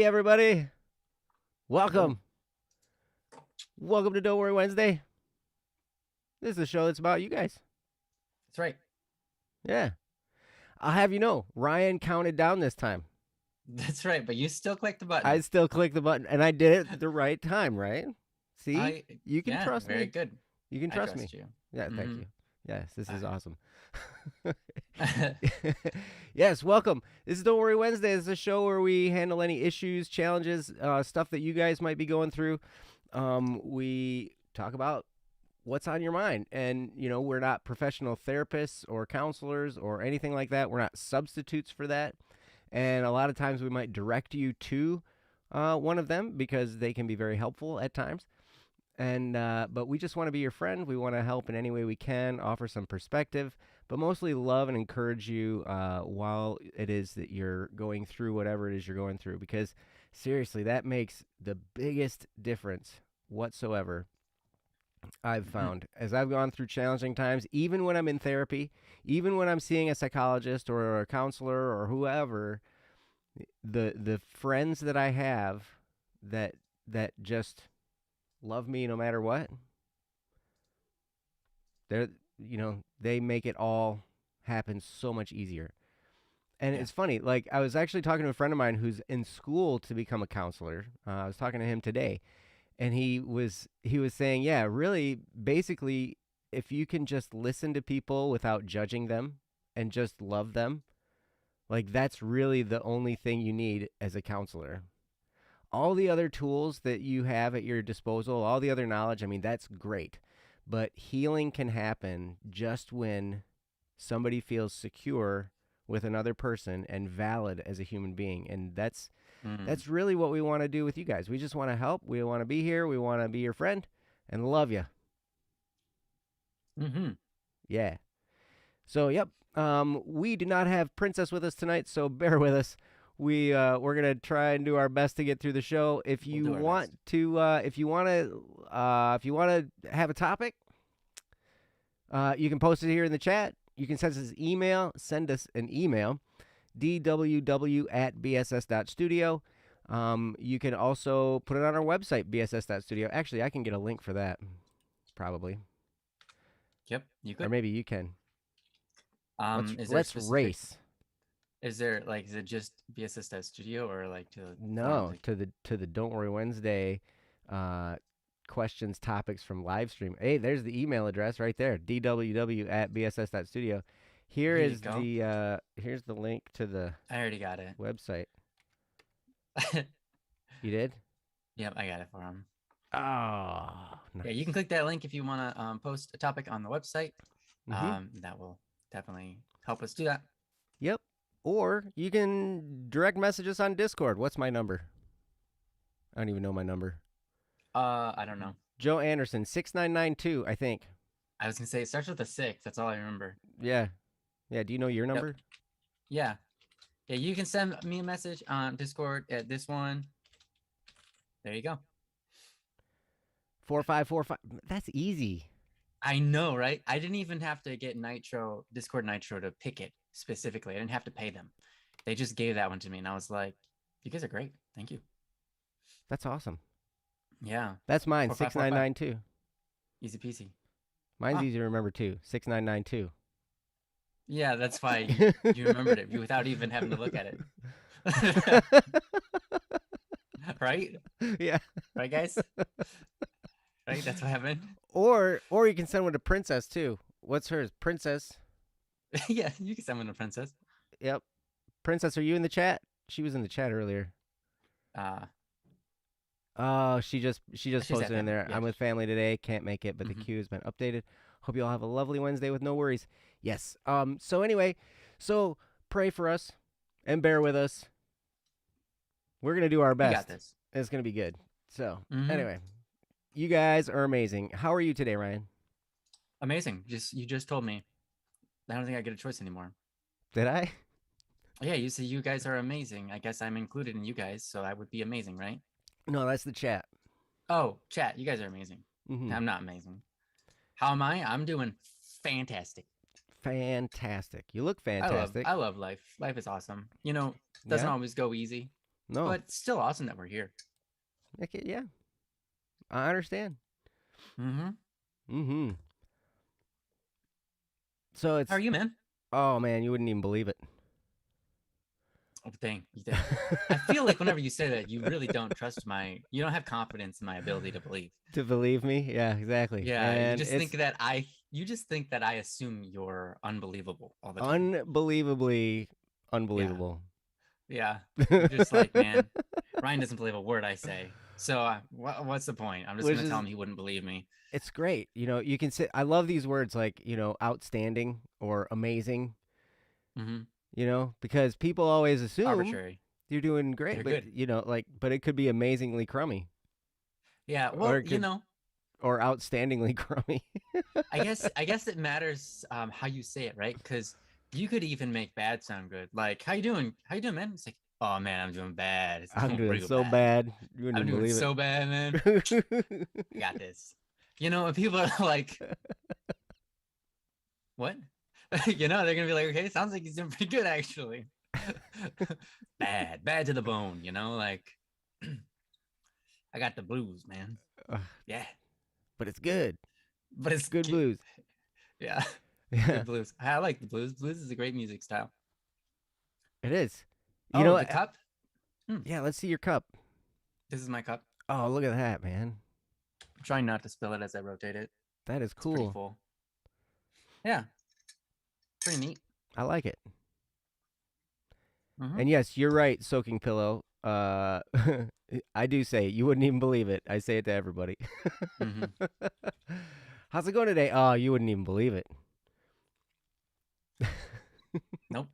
Hey, everybody. Welcome. Welcome to Don't Worry Wednesday. This is a show that's about you guys. That's right. Yeah. I'll have you know, Ryan counted down this time. That's right. But you still click the I button. still clicked the button, and I did it the right time, right? See? I You can yeah, trust very me. good. You can I trust me. trust you. Yeah, thank Mm-hmm. you. Yes, this is Uh, awesome. Yes, welcome. This is Don't Worry Wednesday. It's a show where we handle any issues, challenges, stuff that you guys might be going through. We talk about what's on your mind. And, we're not professional therapists or counselors or anything like that. We're not substitutes for that. And a lot of times we might direct you to one of them because they can be very helpful at times. And but we just want to be your friend. We want to help in any way we can, offer some perspective, but mostly love and encourage you while it is that you're going through whatever it is you're going through. Because seriously, that makes the biggest difference whatsoever. I've mhm. found as I've gone through challenging times, even when I'm in therapy, even when I'm seeing a psychologist or a counselor or whoever, the friends that I have that just love me no matter what, they're they make it all happen so much easier. And Yeah. it's funny, like I was actually talking to a friend of mine who's in school to become a counselor. I was talking to him today, and he was saying, yeah, really, basically, if you can just listen to people without judging them and just love them, like that's really the only thing you need as a counselor. All the other tools that you have at your disposal, all the other knowledge, I mean, that's great. But healing can happen just when somebody feels secure with another person and valid as a human being. And Mm. that's really what we want to do with you guys. We just want to help. We want to be here. We want to be your friend and love you. Mm-hmm. Yeah. So, yep. We do not have Princess with us tonight, so bear with us. We're gonna try and do our best to get through the show. If We'll you do our want best. to, if you want to have a topic, you can post it here in the chat. You can send us email. Send us an email, dww@bss.studio. You can also put it on our website, bss.studio. Actually, I can get a link for that, probably, Yep, you or could. maybe you can. Let's Is there a let's specific race. is it just BSS Studio or like to more No, like to the Don't Worry Wednesday uh, questions topics from live stream. Hey, there's the email address right there, dww@bss.studio. Here here you is go. here's the link to the I already got it. website. You did? Yep, I got it for him. Oh, Yeah, you nice. can click that link if you want to post a topic on the website. Mm-hmm. That will definitely help us do that. Yep. Or you can direct message us on Discord. What's my number? I don't even know my number. I don't know. Joe Anderson 6992, I think. I was gonna say it starts with a six. That's all I remember. Yeah. Yeah, do you know your Yep. number? Yeah. Yeah, you can send me a message on Discord at this one. There you go. 4545. That's easy. I know, right? I didn't even have to get Nitro, Discord Nitro to pick it specifically. I didn't have to pay them. They just gave that one to me, and I was like, "You guys are great. Thank you." That's awesome. Yeah, That's mine, 4545. 6992. Easy peasy. Mine's Oh, easy to remember too, 6992. yeah, that's why you remembered it without even having to look at it. Right? Yeah. Right, guys? Right? That's what happened. Or you can send one to Princess too. What's hers? Princess. Yeah, you can summon a princess. Yep. Princess, are you in the chat? She was in the chat earlier. Uh, Oh, she just she's at posted in family. there. Yeah. I'm with family today. Can't make it, but the Mm-hmm. queue has been updated. Hope you all have a lovely Wednesday with no worries. Yes. So anyway, so pray for us and bear with us. We're gonna do our We got best. this. It's gonna be good. So Mm-hmm. anyway, you guys are amazing. How are you today, Ryan? Amazing. Just you just told me. I don't think I get a choice anymore. Did I? Yeah, you say you guys are amazing. I guess I'm included in you guys, so I would be amazing, right? No, that's the chat. Oh, chat, you guys are amazing. Mm-hmm. I'm not amazing. How am I? I'm doing fantastic. Fantastic. You look I love fantastic. I love life. Life is awesome. You know, doesn't Yeah? always go easy. No. but it's still awesome that we're here. Okay, yeah. I understand. Mm-hmm. Mm-hmm. So How are it's you, man? oh man, you wouldn't even believe it. Oh, dang, you did. I feel like whenever you say that, you really don't trust you don't have confidence in my ability to believe. To believe me? Yeah, exactly. Yeah, And it's you just think that I assume you're unbelievable all the time. unbelievably Yeah, unbelievable. yeah. You're just like, man, Ryan doesn't believe a word I say. So what's the point? I'm just Which gonna tell is him he wouldn't believe me. it's great. You can say I love these words like, outstanding or amazing, Mm-hmm. because people always assume Arbitrary. you're doing great, They're but good. but it could be amazingly crummy Yeah. or Well, it could or outstandingly crummy. I guess it matters how you say it, right? Because you could even make bad sound good. Like, how you doing? How you doing, man? It's like, oh man, I'm doing bad. It's I'm doing doing real so bad. bad. You wouldn't I'm even doing believe so bad, man. it. I got this. And people are like, what? They're gonna be like, okay, sounds like he's doing pretty good actually. Bad to the bone, like I got the blues, man. Ugh, Yeah. but it's good. But It's it's good blues. yeah, Yeah, good blues. I like the blues. Blues is a great music style. it is. You Oh, know, the cup. Hmm. yeah, let's see your cup. This is my cup. Oh, look at that, man. I'm trying not to spill it as I rotate it. That is It's pretty cool. full. Yeah, pretty neat. I like it. Mm-hmm. And yes, you're right, soaking pillow. I do say it. You wouldn't even believe it. I say it to everybody. Mm-hmm. How's it going today? Oh, you wouldn't even believe it. Nope.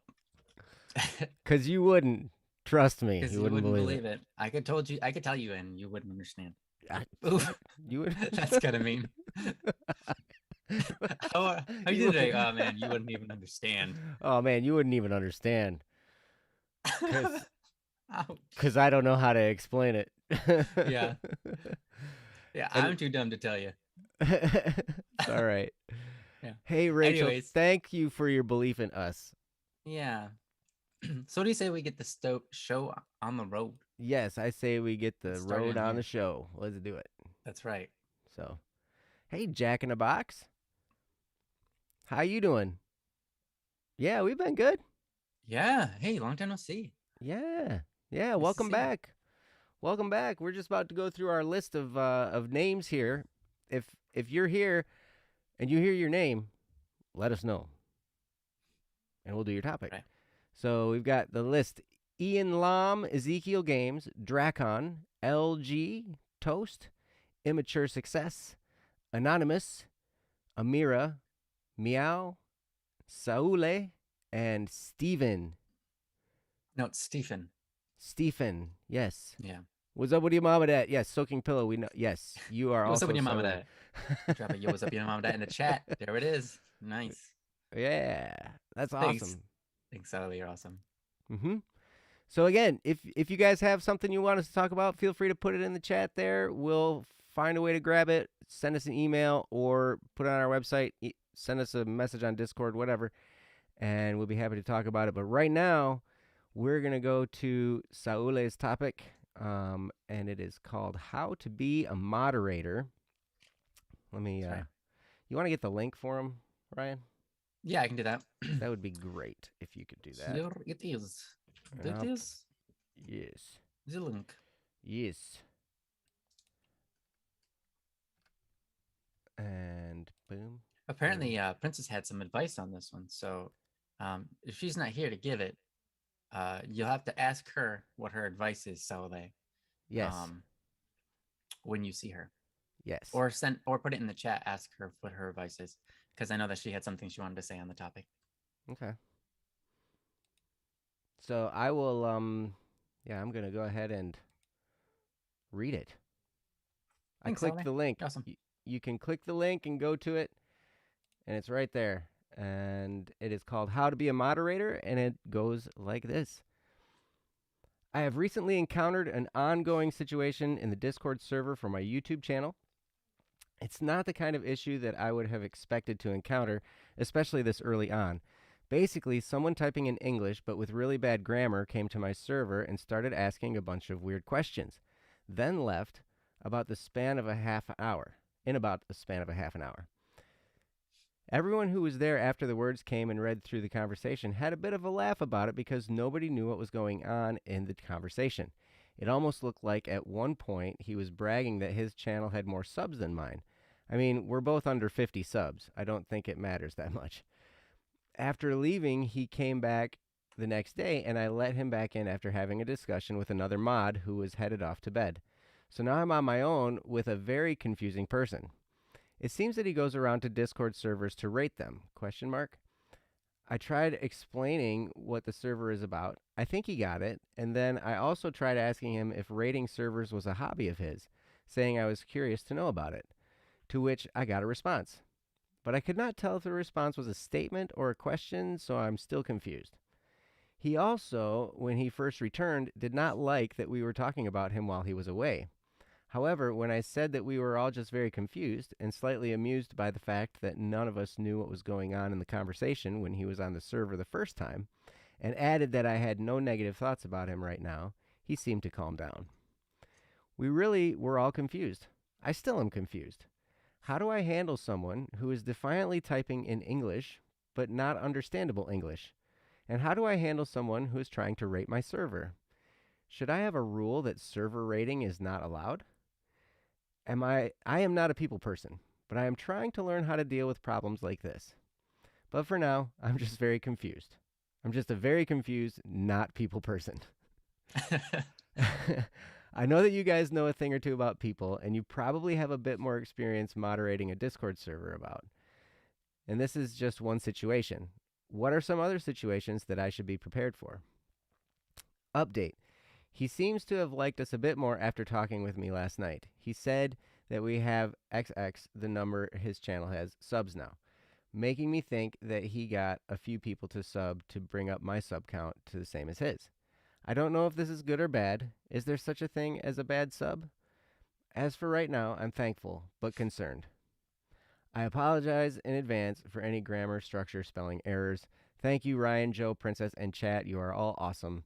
Cause you wouldn't. Trust me, Because you you wouldn't wouldn't believe it. believe it. I could tell you, and you wouldn't understand. I, Oof, what? You would? that's kind of mean. How you You doing today? would. Oh man, you wouldn't even understand. Oh man, you wouldn't even understand. Cause, Ouch. 'cause I don't know how to explain it. Yeah, yeah. And I'm too dumb to tell you. it's all right. Yeah. Hey Rachel, Anyways, thank you for your belief in us. yeah. So what do you say we get the show on the road? Yes, I say we get the Let's start it road in on the here. show. Let's do it. That's right. So, hey Jack in the Box, how you doing? Yeah, we've been good. Yeah. Hey, long time no see. Yeah, yeah. Nice to Welcome see you. back. Welcome back. We're just about to go through our list of names here. If you're here and you hear your name, let us know, and we'll do your topic. Right. So we've got the list: Ian Lam, Ezekiel Games, Dracon, LG, Toast, Immature Success, Anonymous, Amira, Meow, Saule, and Steven. No, it's Stephen. Stephen, yes. Yeah. What's up with your mama that? Yes, soaking pillow. We know. Yes, you are Yo, what's up also with your mama Saule. that? Drop it. Yo, what's up with your mama that in the chat? There it is. Nice. Yeah, that's Thanks. awesome. Thanks, Sally. You're awesome. Mm-hmm. So again, if you guys have something you want us to talk about, feel free to put it in the chat there. We'll find a way to grab it. Send us an email or put it on our website. Send us a message on Discord, whatever, and we'll be happy to talk about it. But right now, we're gonna go to Saule's topic, and it is called "How to Be a Moderator." Let me. That's right. You want to get the link for him, Ryan? Yeah, I can do that. That would be great if you could do that. Here it is. There it Yep. is. Yes. The link. Yes. And boom. Apparently, Princess had some advice on this one. So, if she's not here to give it, you'll have to ask her what her advice is, Sally. Yes. When you see her, Yes. or put it in the chat. Ask her what her advice is, because I know that she had something she wanted to say on the topic. Okay. So I will yeah, I'm gonna go ahead and read it. Thanks, I clicked Sally. the link. Awesome. You can click the link and go to it, and it's right there. And it is called How to Be a Moderator, and it goes like this. I have recently encountered an ongoing situation in the Discord server for my YouTube channel. It's not the kind of issue that I would have expected to encounter, especially this early on. Basically, someone typing in English but with really bad grammar came to my server and started asking a bunch of weird questions, then left about the span of a half hour. In about the span of a half an hour. Everyone who was there after the words came and read through the conversation had a bit of a laugh about it because nobody knew what was going on in the conversation. It almost looked like at one point he was bragging that his channel had more subs than mine. I mean, we're both under 50 subs. I don't think it matters that much. After leaving, he came back the next day and I let him back in after having a discussion with another mod who was headed off to bed. So now I'm on my own with a very confusing person. It seems that he goes around to Discord servers to rate them. Question mark. I tried explaining what the server is about. I think he got it. And then I also tried asking him if rating servers was a hobby of his, saying I was curious to know about it. To which I got a response. But I could not tell if the response was a statement or a question, so I'm still confused. He also, when he first returned, did not like that we were talking about him while he was away. However, when I said that we were all just very confused and slightly amused by the fact that none of us knew what was going on in the conversation when he was on the server the first time, and added that I had no negative thoughts about him right now, he seemed to calm down. We really were all confused. I still am confused. How do I handle someone who is defiantly typing in English but not understandable English? And how do I handle someone who is trying to rate my server? Should I have a rule that server rating is not allowed? I am not a people person, but I am trying to learn how to deal with problems like this. But for now, I'm just very confused. I'm just a very confused, not people person. I know that you guys know a thing or two about people, and you probably have a bit more experience moderating a Discord server about. And this is just one situation. What are some other situations that I should be prepared for? Update. He seems to have liked us a bit more after talking with me last night. He said that we have XX, the number his channel has, subs now, making me think that he got a few people to sub to bring up my sub count to the same as his. I don't know if this is good or bad. Is there such a thing as a bad sub? As for right now, I'm thankful, but concerned. I apologize in advance for any grammar, structure, spelling errors. Thank you, Ryan, Joe, Princess, and chat. You are all awesome.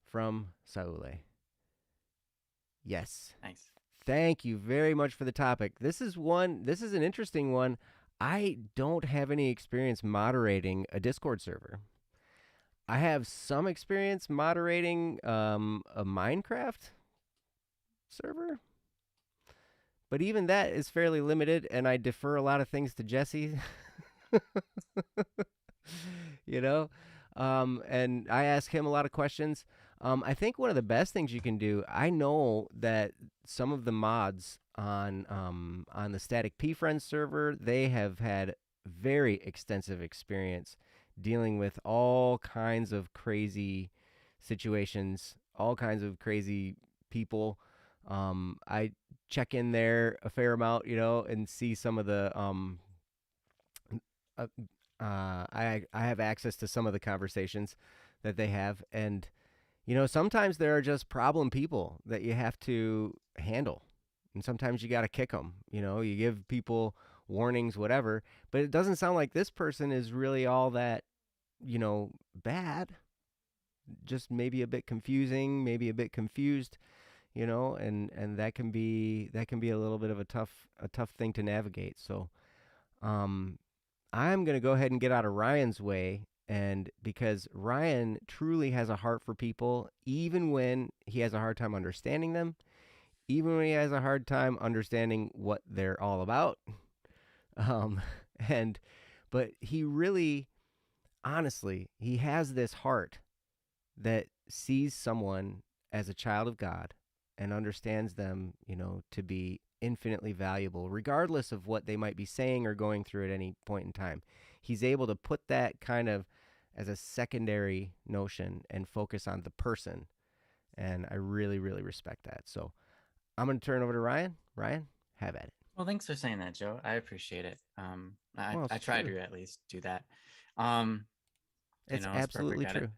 From Saule. Yes. Nice. Thank you very much for the topic. This is an interesting one. I don't have any experience moderating a Discord server. I have some experience moderating a Minecraft server, but even that is fairly limited, and I defer a lot of things to Jesse. you know, and I ask him a lot of questions. I think one of the best things you can do. I know that some of the mods on the Static P Friends server, they have had very extensive experience dealing with all kinds of crazy situations, all kinds of crazy people. I check in there a fair amount, and see some of the uh, I have access to some of the conversations that they have, and sometimes there are just problem people that you have to handle, and sometimes you got to kick them. You give people warnings, whatever, but it doesn't sound like this person is really all that bad. Just maybe a bit confusing, maybe a bit confused, and that can be a little bit of a tough thing to navigate. So I'm going to go ahead and get out of Ryan's way, and because Ryan truly has a heart for people, even when he has a hard time understanding them, even when he has a hard time understanding what they're all about. Um, and but he really, honestly, he has this heart that sees someone as a child of God and understands them, to be infinitely valuable, regardless of what they might be saying or going through at any point in time. He's able to put that kind of as a secondary notion and focus on the person. And I really, really respect that. So I'm going to turn over to Ryan. Ryan, have at it. Well, thanks for saying that, Joe. I appreciate it. Well, I it's try true. to at least do that. Um, It's it's absolutely perfect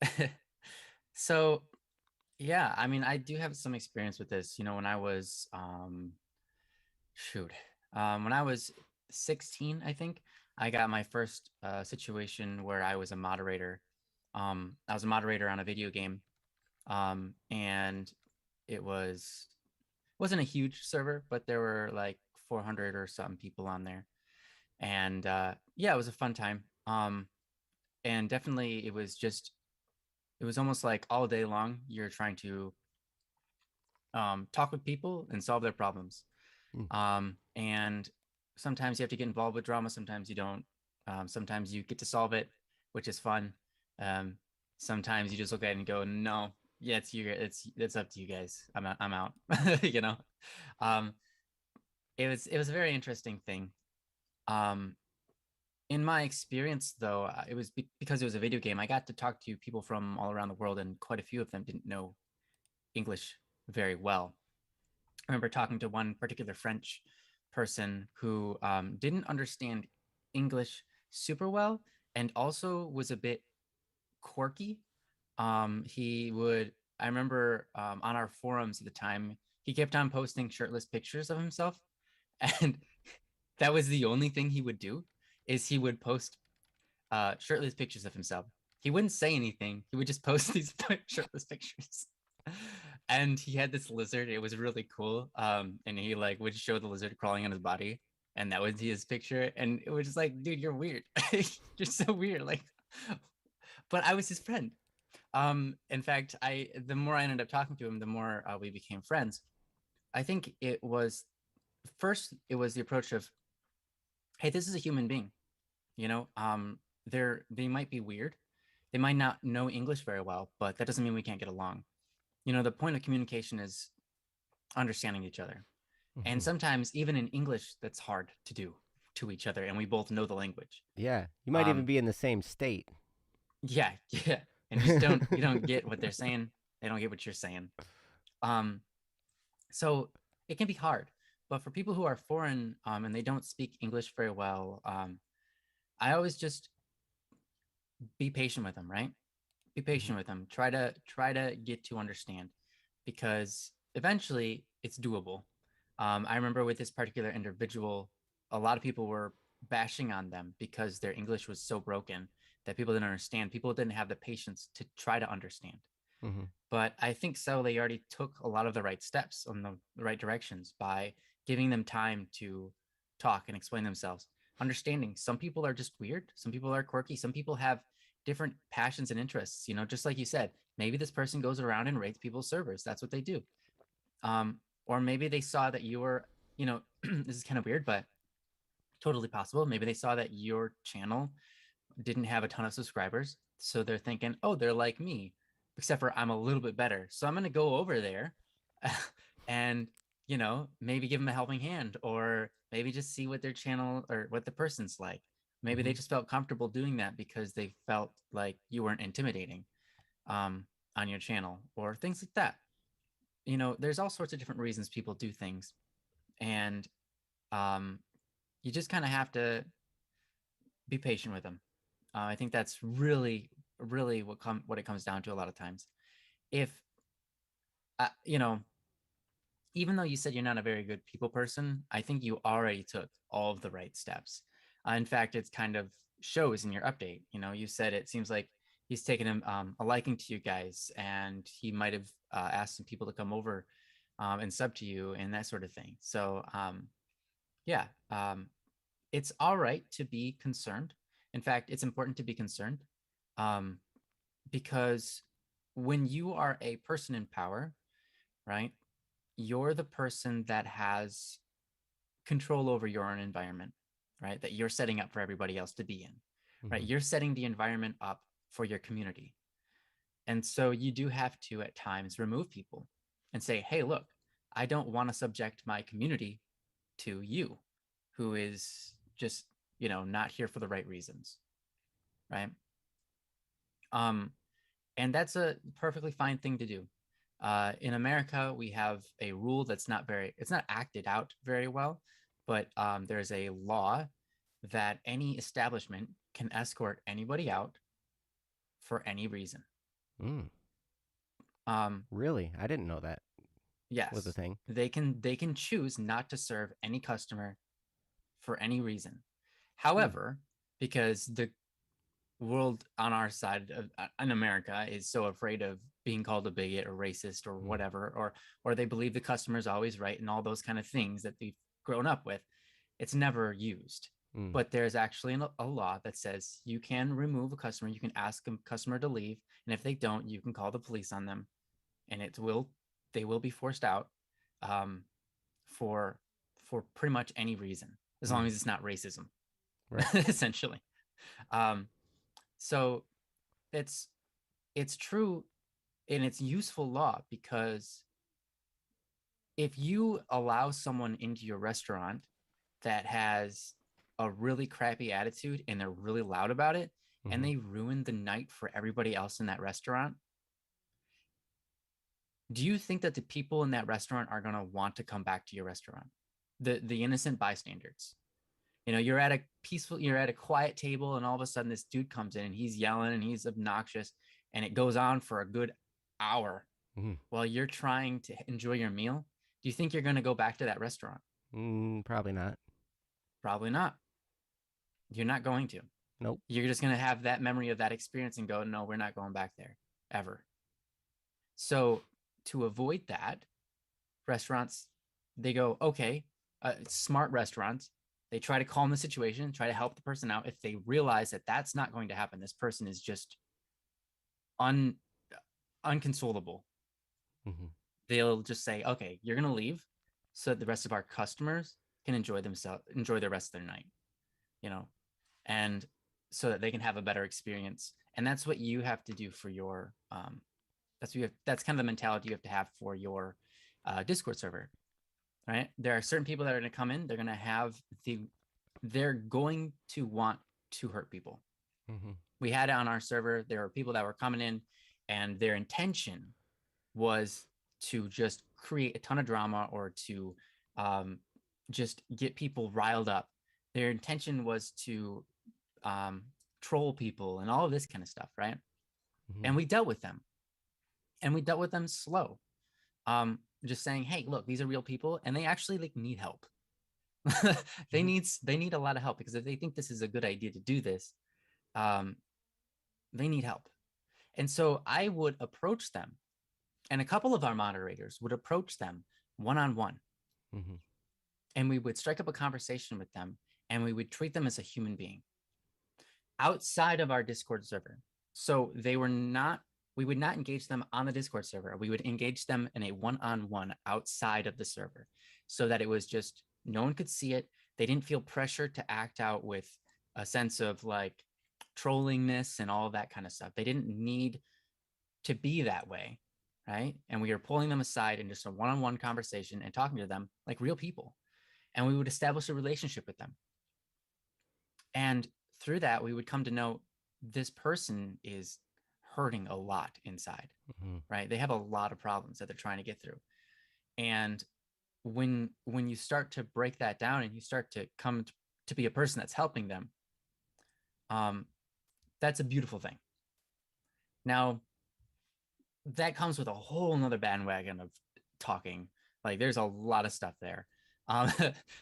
at true. it. So yeah, I mean, I do have some experience with this. When I was shoot, when I was 16, I think, I got my first situation where I was a moderator. I was a moderator on a video game, and it wasn't a huge server, but there were like 400 or something people on there, and yeah, it was a fun time. And definitely it was almost like all day long you're trying to talk with people and solve their problems. Mm. And sometimes you have to get involved with drama, sometimes you don't. Sometimes you get to solve it, which is fun. Um, Sometimes you just look at it and go, no, yeah, it's up to you guys. I'm out. you know. Um, it was a very interesting thing. Um, in my experience, though, it was because it was a video game. I got to talk to people from all around the world, and quite a few of them didn't know English very well. I remember talking to one particular French person who didn't understand English super well and also was a bit quirky. He would, I remember on our forums at the time, he kept on posting shirtless pictures of himself. And that was the only thing he would do is he would post shirtless pictures of himself. He wouldn't say anything. He would just post these shirtless pictures. And he had this lizard. It was really cool. And he like would show the lizard crawling on his body, and that was his picture. And it was just like, dude, you're weird. You're so weird. Like, but I was his friend. In fact, I the more I ended up talking to him, the more we became friends. I think it was first it was the approach of, hey, this is a human being. You know, they might be weird. They might not know English very well, but that doesn't mean we can't get along. You know, the point of communication is understanding each other. And Mhm. sometimes even in English, that's hard to do to each other, and we both know the language. Yeah, you might even Um, be in the same state. yeah, yeah, and you don't get what they're saying. They don't get what you're saying. Um, so it can be hard. But for people who are foreign and they don't speak English very well, I always just be patient with them, right? Be Mhm. patient with them. Try to get to understand, because eventually it's doable. I remember with this particular individual, a lot of people were bashing on them because their English was so broken that people didn't understand. People didn't have the patience to try to understand. Mhm. But I think so. They already took a lot of the right steps on the right directions by giving them time to talk and explain themselves. Understanding some people are just weird, some people are quirky, some people have different passions and interests. You know, just like you said, maybe this person goes around and rates people's servers. That's what they do. Or maybe they saw that you were, you know, this is kind of weird, but totally possible. Maybe they saw that your channel didn't have a ton of subscribers. So they're thinking, oh, they're like me, except for I'm a little bit better. So I'm going to go over there and, maybe give them a helping hand, or maybe just see what their channel or what the person's like. Maybe they Mhm. just felt comfortable doing that because they felt like you weren't intimidating um, on your channel or things like that. There's all sorts of different reasons people do things. And um, you just kind of have to be patient with them. I think that's really, really what it comes down to a lot of times. If uh, you know, Even though you said you're not a very good people person, I think you already took all of the right steps. In fact, it's kind of shows in your update. You said it seems like he's taken a liking to you guys, and he might have asked some people to come over and sub to you and that sort of thing. So yeah, it's all right to be concerned. In fact, it's important to be concerned, um, because when you are a person in power, right, you're the person that has control over your own environment, right, that you're setting up for everybody else to be in, right? Mhm. You're setting the environment up for your community. And so you do have to at times remove people and say, hey, look, I don't want to subject my community to you, who is just, not here for the right reasons, right? Um, and that's a perfectly fine thing to do. In America, we have a rule that's it's not acted out very well, but there's a law that any establishment can escort anybody out for any reason. Mm. Um, Really? I didn't know that was a yes, thing. they can choose not to serve any customer for any reason. However, because the world on our side of in America is so afraid of being called a bigot or racist or Mm. whatever, or they believe the customer's always right and all those kind of things that they've grown up with, it's never used. Mm. But there's actually a law that says you can remove a customer, you can ask a customer to leave, and if they don't, you can call the police on them, and they will be forced out um, for pretty much any reason, as long Mm. as it's not racism, Right. essentially. Um, so it's it's true and it's useful law because if you allow someone into your restaurant that has a really crappy attitude and they're really loud about it and Mm-hmm. they ruin the night for everybody else in that restaurant, do you think that the people in that restaurant are going to want to come back to your restaurant? The innocent bystanders. You know, you're at a quiet table and all of a sudden this dude comes in and he's yelling and he's obnoxious and it goes on for a good hour Mm-hmm. while you're trying to enjoy your meal. Do you think you're going to go back to that restaurant? Probably not. Probably not. You're not going to. Nope. You're just going to have that memory of that experience and go, no, we're not going back there ever. So to avoid that, restaurants, they go, okay, smart restaurants, they try to calm the situation, try to help the person out. If they realize that that's not going to happen, this person is just un unconsolable, Mm-hmm. they'll just say, okay, you're going to leave so that the rest of our customers can enjoy the rest of their night, you know, and so that they can have a better experience. And that's what you have to do for your, that's kind of the mentality you have for your Discord server, right? There are certain people that are going to come in, they're going to want to hurt people. Mm-hmm. We had it on our server. There were people that were coming in and their intention was to just create a ton of drama or to just get people riled up. Their intention was to um, troll people and all of this kind of stuff, right? Mm-hmm. And we dealt with them, and we dealt with them slow. Just saying, hey, look, these are real people, and they actually like need help. Mm-hmm. They need a lot of help because if they think this is a good idea to do this, um, they need help. And so I would approach them, and a couple of our moderators would approach them one on one, Mm-hmm. and we would strike up a conversation with them, and we would treat them as a human being outside of our Discord server. So we would not engage them on the Discord server. We would engage them in a one on one outside of the server so that it was just no one could see it. They didn't feel pressure to act out with a sense of like trollingness and all that kind of stuff. They didn't need to be that way. Right. And we were pulling them aside in just a one on one conversation and talking to them like real people. And we would establish a relationship with them. And through that, we would come to know this person is hurting a lot inside, Mm-hmm. right? They have a lot of problems that they're trying to get through. And when you start to break that down and you start to come to be a person that's helping them, um, that's a beautiful thing. Now, that comes with a whole nother bandwagon of talking. Like there's a lot of stuff there. Um,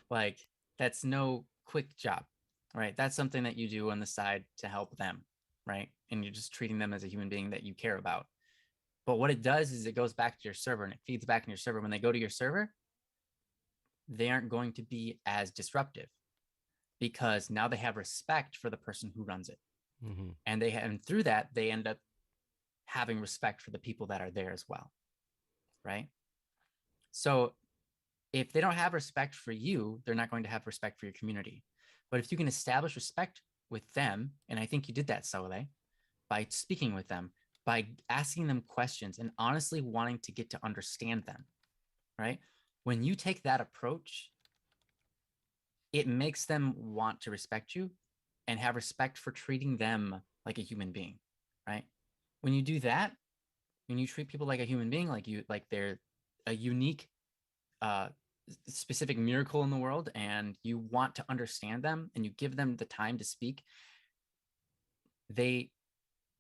like that's no quick job, right? That's something that you do on the side to help them, right? And you're just treating them as a human being that you care about. But what it does is it goes back to your server and it feeds back in your server. When they go to your server, they aren't going to be as disruptive because now they have respect for the person who runs it. Mm-hmm. And through that, they end up having respect for the people that are there as well, right? So if they don't have respect for you, they're not going to have respect for your community. But if you can establish respect with them, and I think you did that, Saule, by speaking with them, by asking them questions and honestly wanting to get to understand them, right? When you take that approach, it makes them want to respect you and have respect for treating them like a human being, right? When you do that, when you treat people like a human being, like they're a unique uh, specific miracle in the world and you want to understand them and you give them the time to speak, they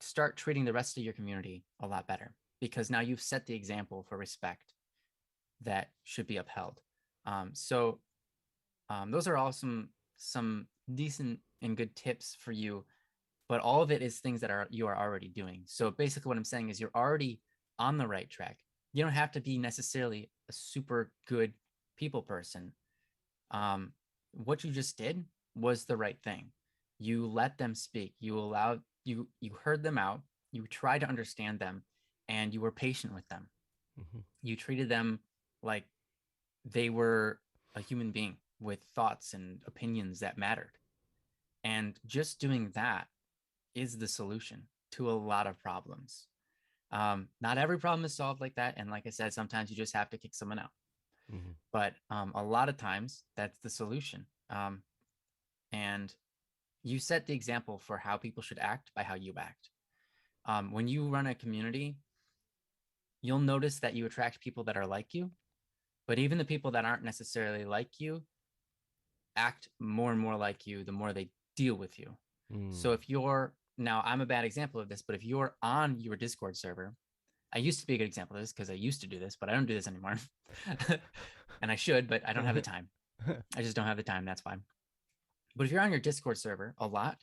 start treating the rest of your community a lot better because now you've set the example for respect that should be upheld. So those are all some decent and good tips for you, but all of it is things that you are already doing. So basically what I'm saying is you're already on the right track. You don't have to be necessarily a super good people person. um, what you just did was the right thing. You let them speak. You heard them out. You tried to understand them, and you were patient with them. Mm-hmm. You treated them like they were a human being with thoughts and opinions that mattered. And just doing that is the solution to a lot of problems. Not every problem is solved like that. And like I said, sometimes you just have to kick someone out. Mm-hmm. But a lot of times that's the solution. And you set the example for how people should act by how you act. When you run a community, you'll notice that you attract people that are like you, but even the people that aren't necessarily like you act more and more like you the more they deal with you. Mm. So if you're now, I'm a bad example of this, but if you're on your Discord server, I used to be a good example of this because I used to do this, but I don't do this anymore. And I should, but I don't have the time. I just don't have the time. That's fine. But if you're on your Discord server a lot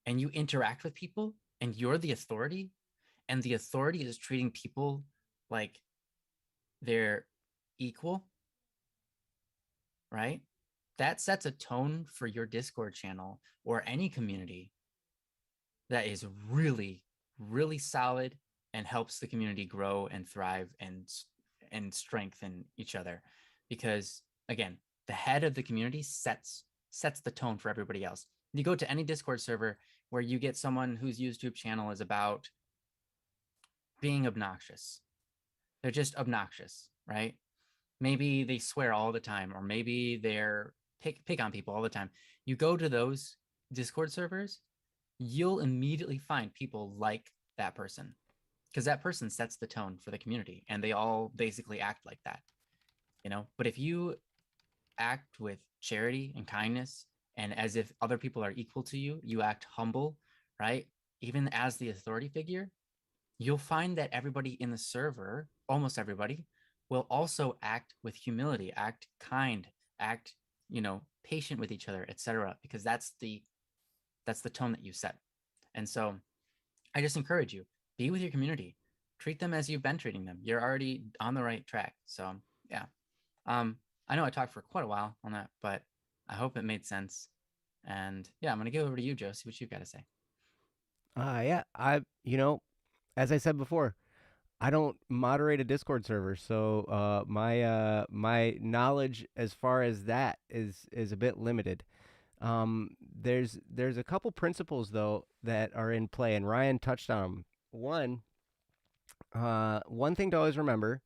and you interact with people and you're the authority, and the authority is treating people like they're equal, right? That sets a tone for your Discord channel or any community that is really, really solid and helps the community grow and thrive and strengthen each other. Because again, the head of the community sets the tone for everybody else. You go to any Discord server where you get someone whose YouTube channel is about being obnoxious. They're just obnoxious, right? Maybe they swear all the time, or maybe they're pick on people all the time. You go to those Discord servers, you'll immediately find people like that person because that person sets the tone for the community and they all basically act like that, you know? But if you act with charity and kindness and as if other people are equal to you, you act humble, right? Even as the authority figure, you'll find that everybody in the server, almost everybody, will also act with humility, act kind, act, patient with each other, etc. Because that's the tone that you set. And so I just encourage you, be with your community, treat them as you've been treating them. You're already on the right track. So yeah. I know I talked for quite a while on that, but I hope it made sense. And yeah, I'm gonna give it over to you, Joe. See what you've got to say. Yeah, as I said before, I don't moderate a Discord server, so my knowledge as far as that is a bit limited. There's a couple principles though that are in play, and Ryan touched on them. One thing to always remember: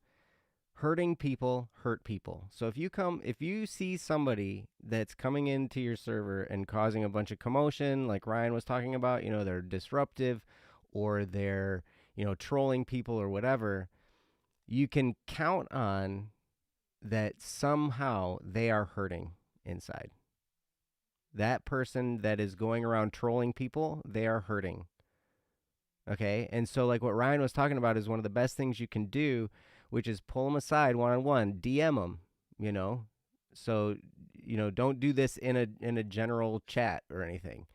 hurting people hurt people. So if you see somebody that's coming into your server and causing a bunch of commotion, like Ryan was talking about, they're disruptive, or they're trolling people or whatever, you can count on that somehow they are hurting inside. That person that is going around trolling people, they are hurting. Okay. And so, like what Ryan was talking about, is one of the best things you can do, which is pull them aside one on one, DM them, you know. So, don't do this in a general chat or anything,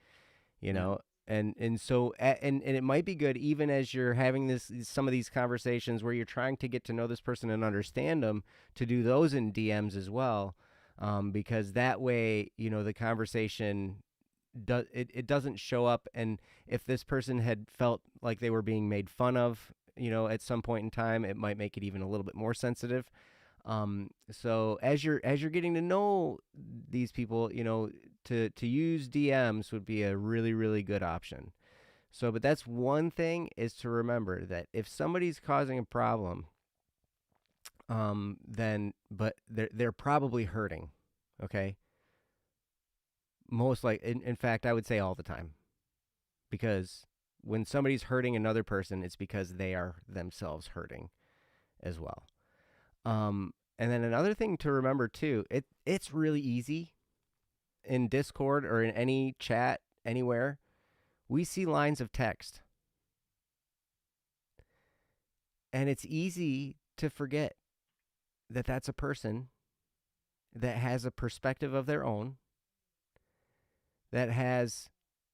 you Yeah. know. And it might be good, even as you're having some of these conversations where you're trying to get to know this person and understand them, to do those in DMs as well, because that way, the conversation it doesn't show up. And if this person had felt like they were being made fun of, at some point in time, it might make it even a little bit more sensitive. So as you're getting to know these people, to use DMs would be a really, really good option. So, but that's one thing, is to remember that if somebody's causing a problem, then but they're probably hurting. Okay, most like in fact, I would say all the time, because when somebody's hurting another person, it's because they are themselves hurting as well. And then another thing to remember too, it's really easy in Discord or in any chat anywhere. We see lines of text, and it's easy to forget that that's a person that has a perspective of their own, that has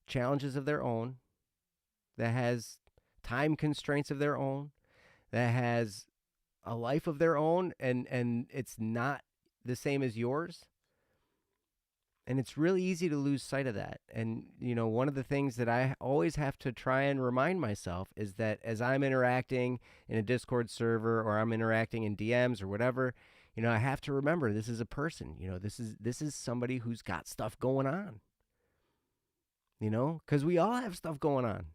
challenges of their own, that has time constraints of their own, that has a life of their own, and it's not the same as yours. And it's really easy to lose sight of that. And one of the things that I always have to try and remind myself is that as I'm interacting in a Discord server, or I'm interacting in DMs or whatever, I have to remember this is a person. This is somebody who's got stuff going on. Because we all have stuff going on.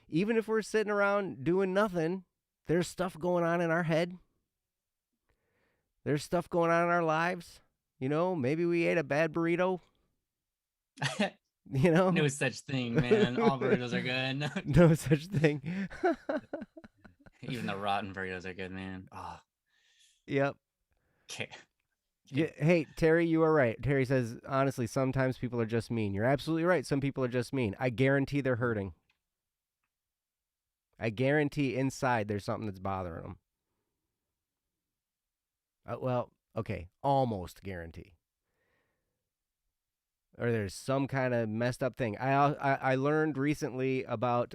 Even if we're sitting around doing nothing, there's stuff going on in our head. There's stuff going on in our lives. Maybe we ate a bad burrito. No such thing, man. All burritos are good. No such thing. Even the rotten burritos are good, man. Oh, Yep. okay. Yeah, hey, Terry, you are right. Terry says, honestly, sometimes people are just mean. You're absolutely right. Some people are just mean. I guarantee they're hurting. I guarantee inside there's something that's bothering them. Well, okay, almost guarantee. Or there's some kind of messed up thing. I learned recently about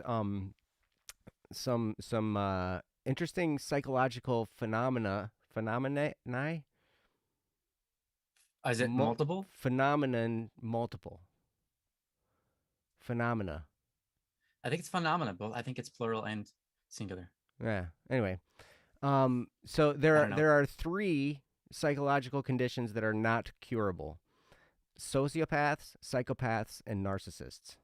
some interesting psychological phenomena. Is it multiple? Phenomenon multiple. Phenomena. I think it's phenomena, but I think it's plural and singular. Yeah. Anyway, so there are 3 psychological conditions that are not curable: sociopaths, psychopaths, and narcissists.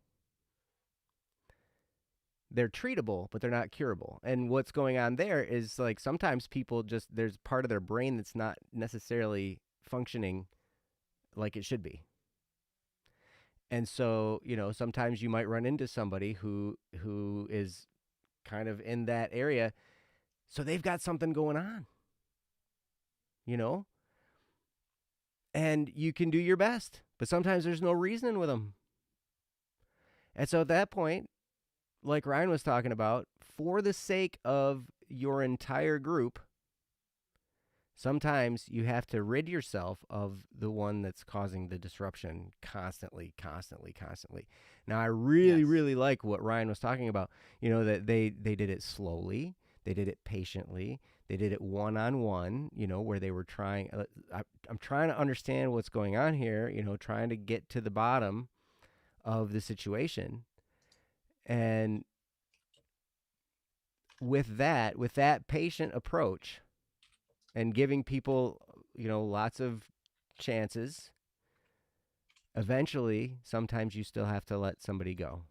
They're treatable, but they're not curable. And what's going on there is, like, sometimes people just, there's part of their brain that's not necessarily functioning like it should be. And so, sometimes you might run into somebody who is kind of in that area. So they've got something going on, and you can do your best, but sometimes there's no reasoning with them. And so at that point, like Ryan was talking about, for the sake of your entire group, sometimes you have to rid yourself of the one that's causing the disruption constantly. Now, I really like what Ryan was talking about, that they did it slowly, they did it patiently, they did it one-on-one, where they were trying. I'm trying to understand what's going on here, trying to get to the bottom of the situation. And with that patient approach and giving people, lots of chances, eventually, sometimes you still have to let somebody go.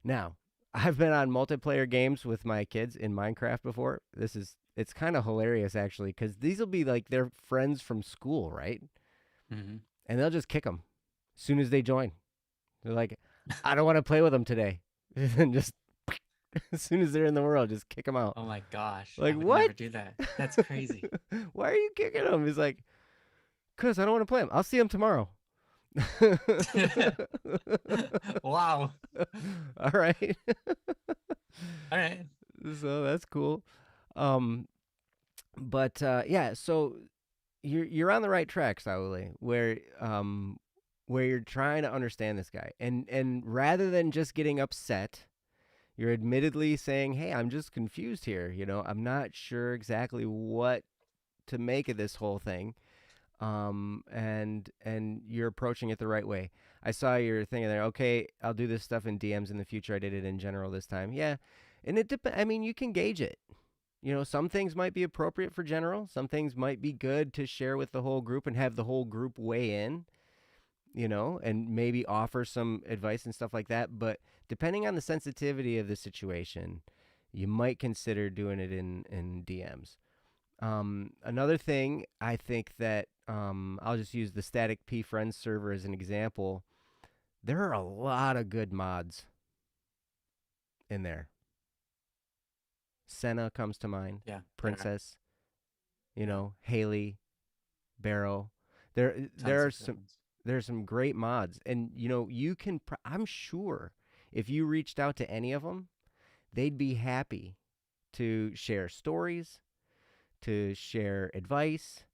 Now, I've been on multiplayer games with my kids in Minecraft before. It's kind of hilarious, actually, because these will be like their friends from school, right? Mm-hmm. And they'll just kick them as soon as they join. They're like, I don't want to play with them today. And just as soon as they're in the world, just kick them out. Oh my gosh. Like, I would what? never do that. That's crazy. Why are you kicking them? He's like, because I don't want to play them. I'll see them tomorrow. Wow. All right. All right. So that's cool. But yeah, so you're on the right track, Sauli, where you're trying to understand this guy, and rather than just getting upset, you're admittedly saying, "Hey, I'm just confused here. I'm not sure exactly what to make of this whole thing." And you're approaching it the right way. I saw your thing there. Okay, I'll do this stuff in DMs in the future. I did it in general this time. Yeah, and it depends. I mean, you can gauge it. Some things might be appropriate for general. Some things might be good to share with the whole group and have the whole group weigh in. And maybe offer some advice and stuff like that. But depending on the sensitivity of the situation, you might consider doing it in DMs. Another thing, I think that I'll just use the Static P Friends server as an example. There are a lot of good mods in there. Senna comes to mind. Yeah. Princess. Haley, Barrow. There's some great mods, and you can. I'm sure if you reached out to any of them, they'd be happy to share stories, to share advice,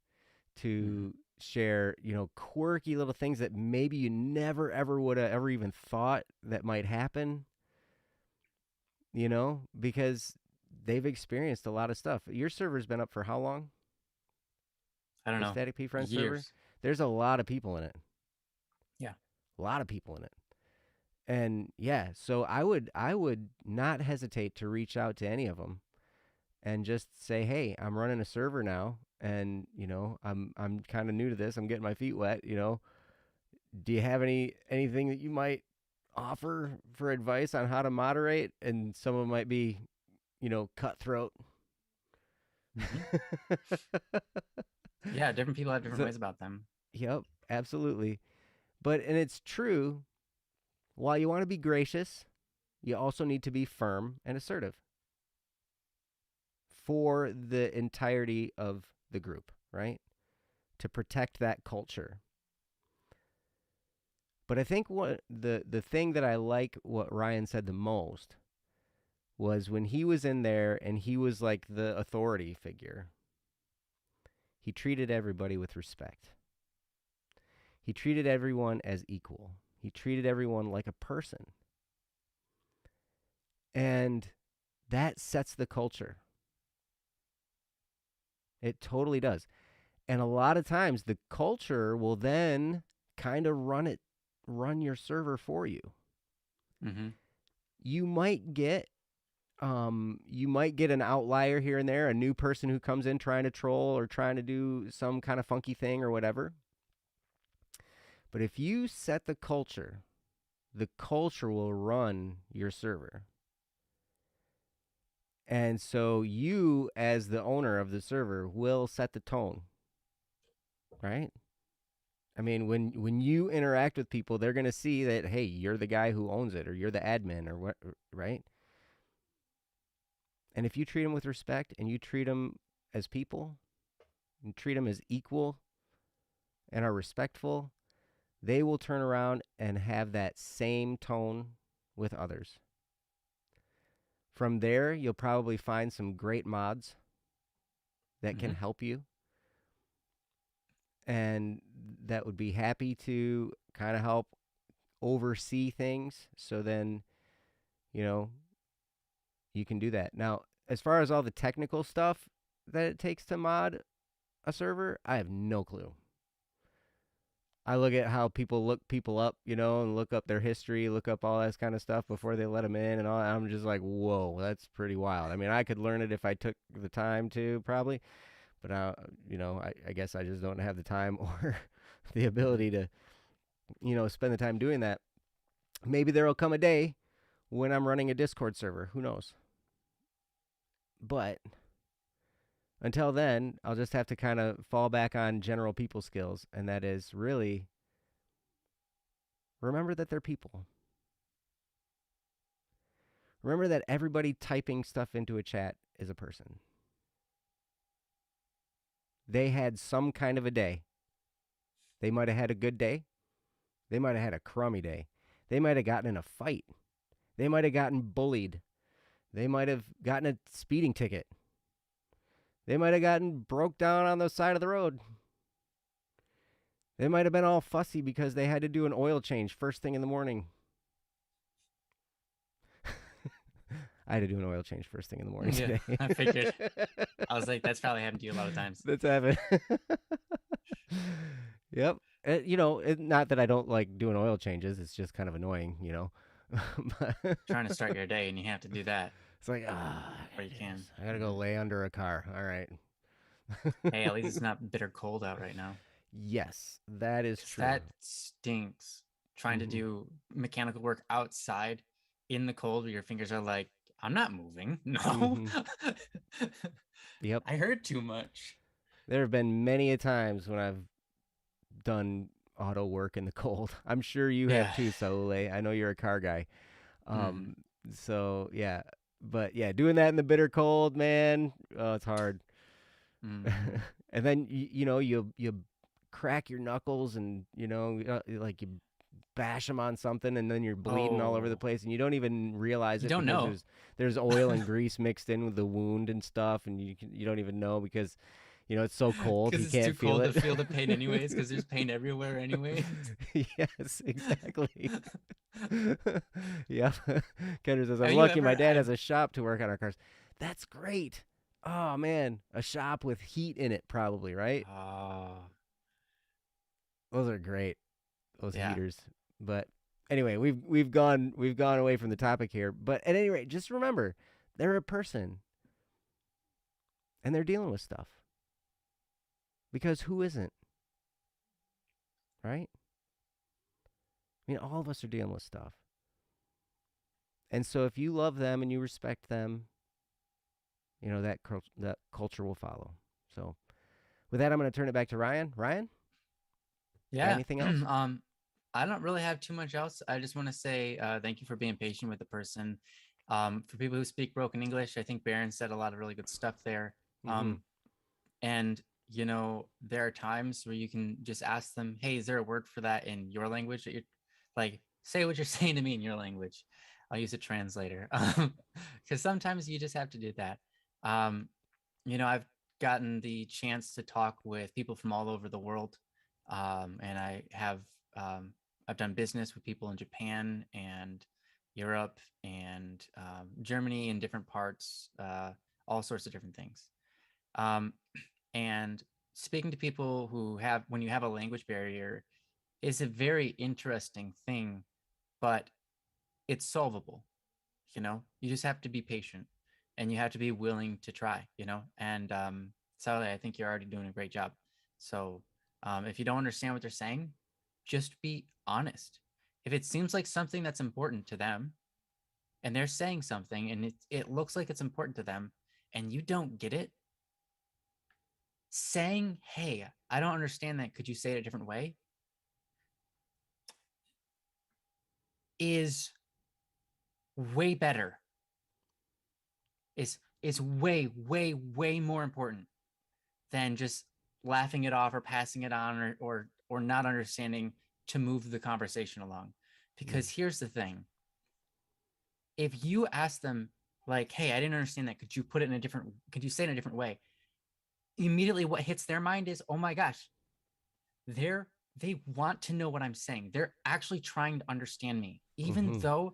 to share, quirky little things that maybe you never ever would have ever even thought that might happen, because they've experienced a lot of stuff. Your server's been up for how long? I don't The know, Static P Friends server? years. There's a lot of people in it. Yeah. A lot of people in it. And yeah, so I would not hesitate to reach out to any of them and just say, "Hey, I'm running a server now, and I'm kind of new to this. I'm getting my feet wet. Do you have anything that you might offer for advice on how to moderate?" And some of them might be, cutthroat. Hmm. Yeah, different people have different So, ways about them. yep, absolutely. And it's true. While you want to be gracious, you also need to be firm and assertive for the entirety of the group, right? To protect that culture. But I think what the thing that I like what Ryan said the most was when he was in there and he was like the authority figure. He treated everybody with respect. He treated everyone as equal. He treated everyone like a person. And that sets the culture. It totally does. And a lot of times the culture will then kind of run your server for you. Hmm. You might get an outlier here and there, a new person who comes in trying to troll or trying to do some kind of funky thing or whatever. But if you set the culture will run your server. And so you, as the owner of the server, will set the tone, right? I mean, when you interact with people, they're going to see that, hey, you're the guy who owns it, or you're the admin, or what, right? And if you treat them with respect and you treat them as people and treat them as equal and are respectful, they will turn around and have that same tone with others. From there, you'll probably find some great mods that can Hmm. help you and that would be happy to kind of help oversee things. So then, you know, you can do that. Now, as far as all the technical stuff that it takes to mod a server, I have no clue. I look at how people look people up, and look up their history, look up all that kind of stuff before they let them in and all. I'm just like, whoa, that's pretty wild. I mean, I could learn it if I took the time to, probably, but I guess I just don't have the time or the Hmm. ability to, spend the time doing that. Maybe there'll come a day when I'm running a Discord server. Who knows? But until then, I'll just have to kind of fall back on general people skills, and that is really remember that they're people. Remember that everybody typing stuff into a chat is a person. They had some kind of a day. They might have had a good day. They might have had a crummy day. They might have gotten in a fight. They might have gotten bullied. They might have gotten a speeding ticket. They might have gotten broke down on the side of the road. They might have been all fussy because they had to do an oil change first thing in the morning. I had to do an oil change first thing in the morning Yeah, today. I figured. I was like, that's probably happened to you a lot of times. That's happened. Yep. Not that I don't like doing oil changes. It's just kind of annoying. But Trying to start your day and you have to do that it's like, before you can. I gotta go Hmm. lay under a car. All right. Hey, at least it's not bitter cold out right now. Yes, that is Because true. that stinks. Trying to Hmm. do mechanical work outside in the cold where your fingers are like, I'm not moving. No. Hmm. Yep. I heard too much. There have been many a times when I've done auto work in the cold. I'm sure you have Yeah. too, Saule. I know you're a car guy. Hmm. Um, so yeah, but yeah, doing that in the bitter cold, man, oh, it's hard. Hmm. And then you crack your knuckles and like you bash them on something and then you're bleeding all over the Oh, place and you don't even realize you it don't because know. there's oil and grease mixed in with the wound and stuff and you don't even know because It's so cold Because he it's too can't feel cold to it. feel the pain anyways, because there's pain everywhere anyways. Yes, exactly. Yep. Kendra says, Have I'm you lucky my ever dad I has a shop to work on our cars. That's great. Oh man, a shop with heat in it probably, right? Oh, Those are great. Those yeah. heaters. But anyway, we've gone away from the topic here. But at any rate, just remember, they're a person and they're dealing with stuff. Because who isn't, right? I mean, all of us are dealing with stuff. And so if you love them and you respect them, that culture will follow. So with that, I'm going to turn it back to Ryan. Ryan, got Yeah. anything else? I don't really have too much else. I just want to say thank you for being patient with the person. For people who speak broken English, I think Baron said a lot of really good stuff there. Mm-hmm. Um, and there are times where you can just ask them, "Hey, is there a word for that in your language that you're like say what you're saying to me in your language?" I'll use a translator because sometimes you just have to do that. Um, I've gotten the chance to talk with people from all over the world, and um, I've done business with people in Japan and Europe and Germany and different parts, all sorts of different things. Um, and speaking to people when you have a language barrier, is a very interesting thing, but it's solvable. You just have to be patient and you have to be willing to try. And Sally, I think you're already doing a great job. So if you don't understand what they're saying, just be honest. If it seems like something that's important to them and they're saying something and it looks like it's important to them and you don't get it, saying, "Hey, I don't understand that, could you say it a different way?" is way better, is way, way, way more important than just laughing it off or passing it on, or not understanding to move the conversation along. Mm. Because here's the thing: if you ask them, like, "Hey, I didn't understand that, could you say it in a different way?" Immediately what hits their mind is, "Oh my gosh, they're they want to know what I'm saying. They're actually trying to understand me, even Mm-hmm. though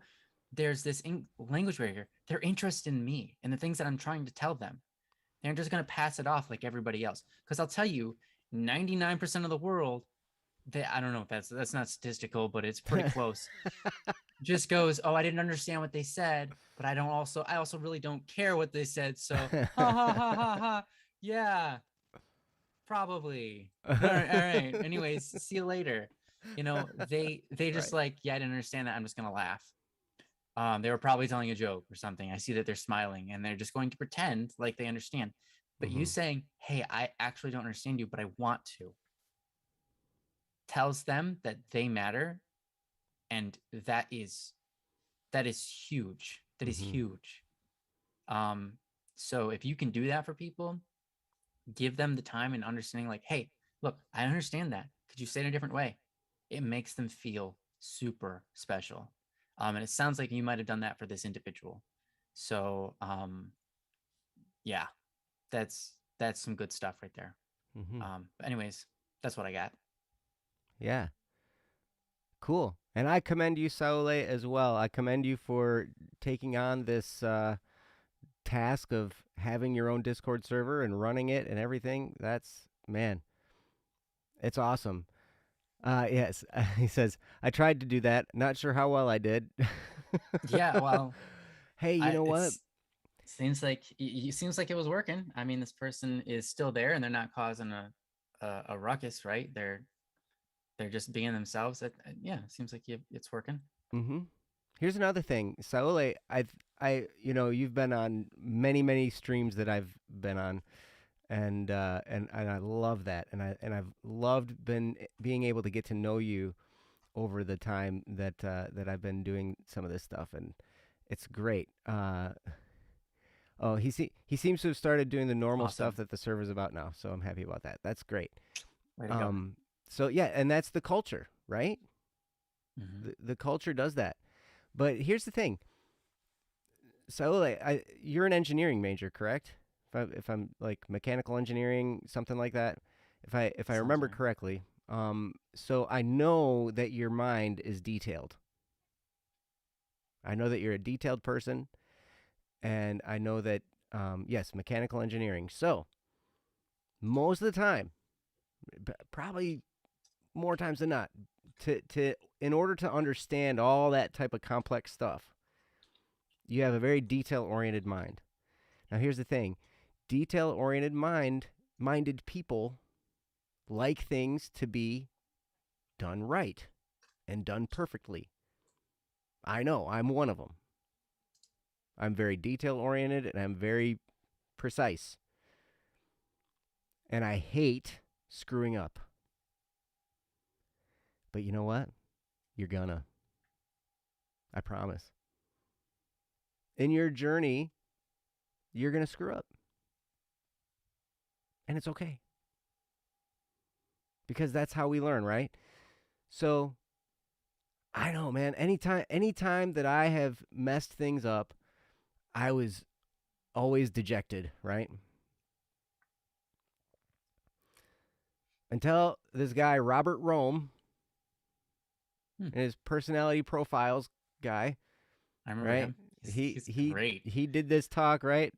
there's this language barrier. They're interested in me and the things that I'm trying to tell them. They're just going to pass it off like everybody else." Because I'll tell you, 99% of the world, I don't know if that's not statistical, but it's pretty close, just goes, "Oh, I didn't understand what they said, but I also really don't care what they said, so ha ha ha ha ha, yeah, probably, all right, all right, anyways, see you later." They just Right. like, "Yeah, I didn't understand that, I'm just gonna laugh." They were probably telling a joke or something. I see that they're smiling and they're just going to pretend like they understand. But you Mm-hmm. saying, "Hey, I actually don't understand you, but I want to," tells them that they matter. And that is huge. That is Mm-hmm. huge. Um, so if you can do that for people, give them the time and understanding, like, "Hey, look, I understand that. Could you say it a different way?" It makes them feel super special. And it sounds like you might have done that for this individual. So yeah, that's some good stuff right there. Mm-hmm. But anyways, that's what I got. Yeah. Cool. And I commend you, Saule, as well. I commend you for taking on this task of having your own Discord server and running it and everything. That's, man, it's awesome. Yes, he says, I tried to do that. Not sure how well I did. Yeah, well, Hey, you I know what? it's it seems like it was working. I mean, this person is still there and they're not causing a ruckus, right? They're just being themselves. Yeah, it seems like it's working. Mm-hmm. Here's another thing, Saule. You've been on many, many streams that I've been on, and I love that, and I've loved being able to get to know you over the time that I've been doing some of this stuff, and it's great. Oh, he seems to have started doing the normal stuff Awesome. that the server's about now, so I'm happy about that. That's great. Way to go. Um, so yeah, and that's the culture, right? Hmm. The culture does that. But here's the thing. So you're an engineering major, correct? if I'm like mechanical engineering, something like that. If I Sounds remember right. correctly. So I know that your mind is detailed. I know that you're a detailed person, and I know that yes, mechanical engineering. So most of the time, probably more times than not, to in order to understand all that type of complex stuff, you have a very detail oriented mind. Now here's the thing: detail oriented minded people like things to be done right and done perfectly. I know I'm one of them. I'm very detail oriented and I'm very precise. And I hate screwing up. But you know what? You're gonna. I promise. In your journey, you're gonna screw up. And it's okay. Because that's how we learn, right? So I know, man. Anytime that I have messed things up, I was always dejected, right? Until this guy Robert Rome Hmm. and his personality profiles guy, I remember right? him. He He's he great. he did this talk, right?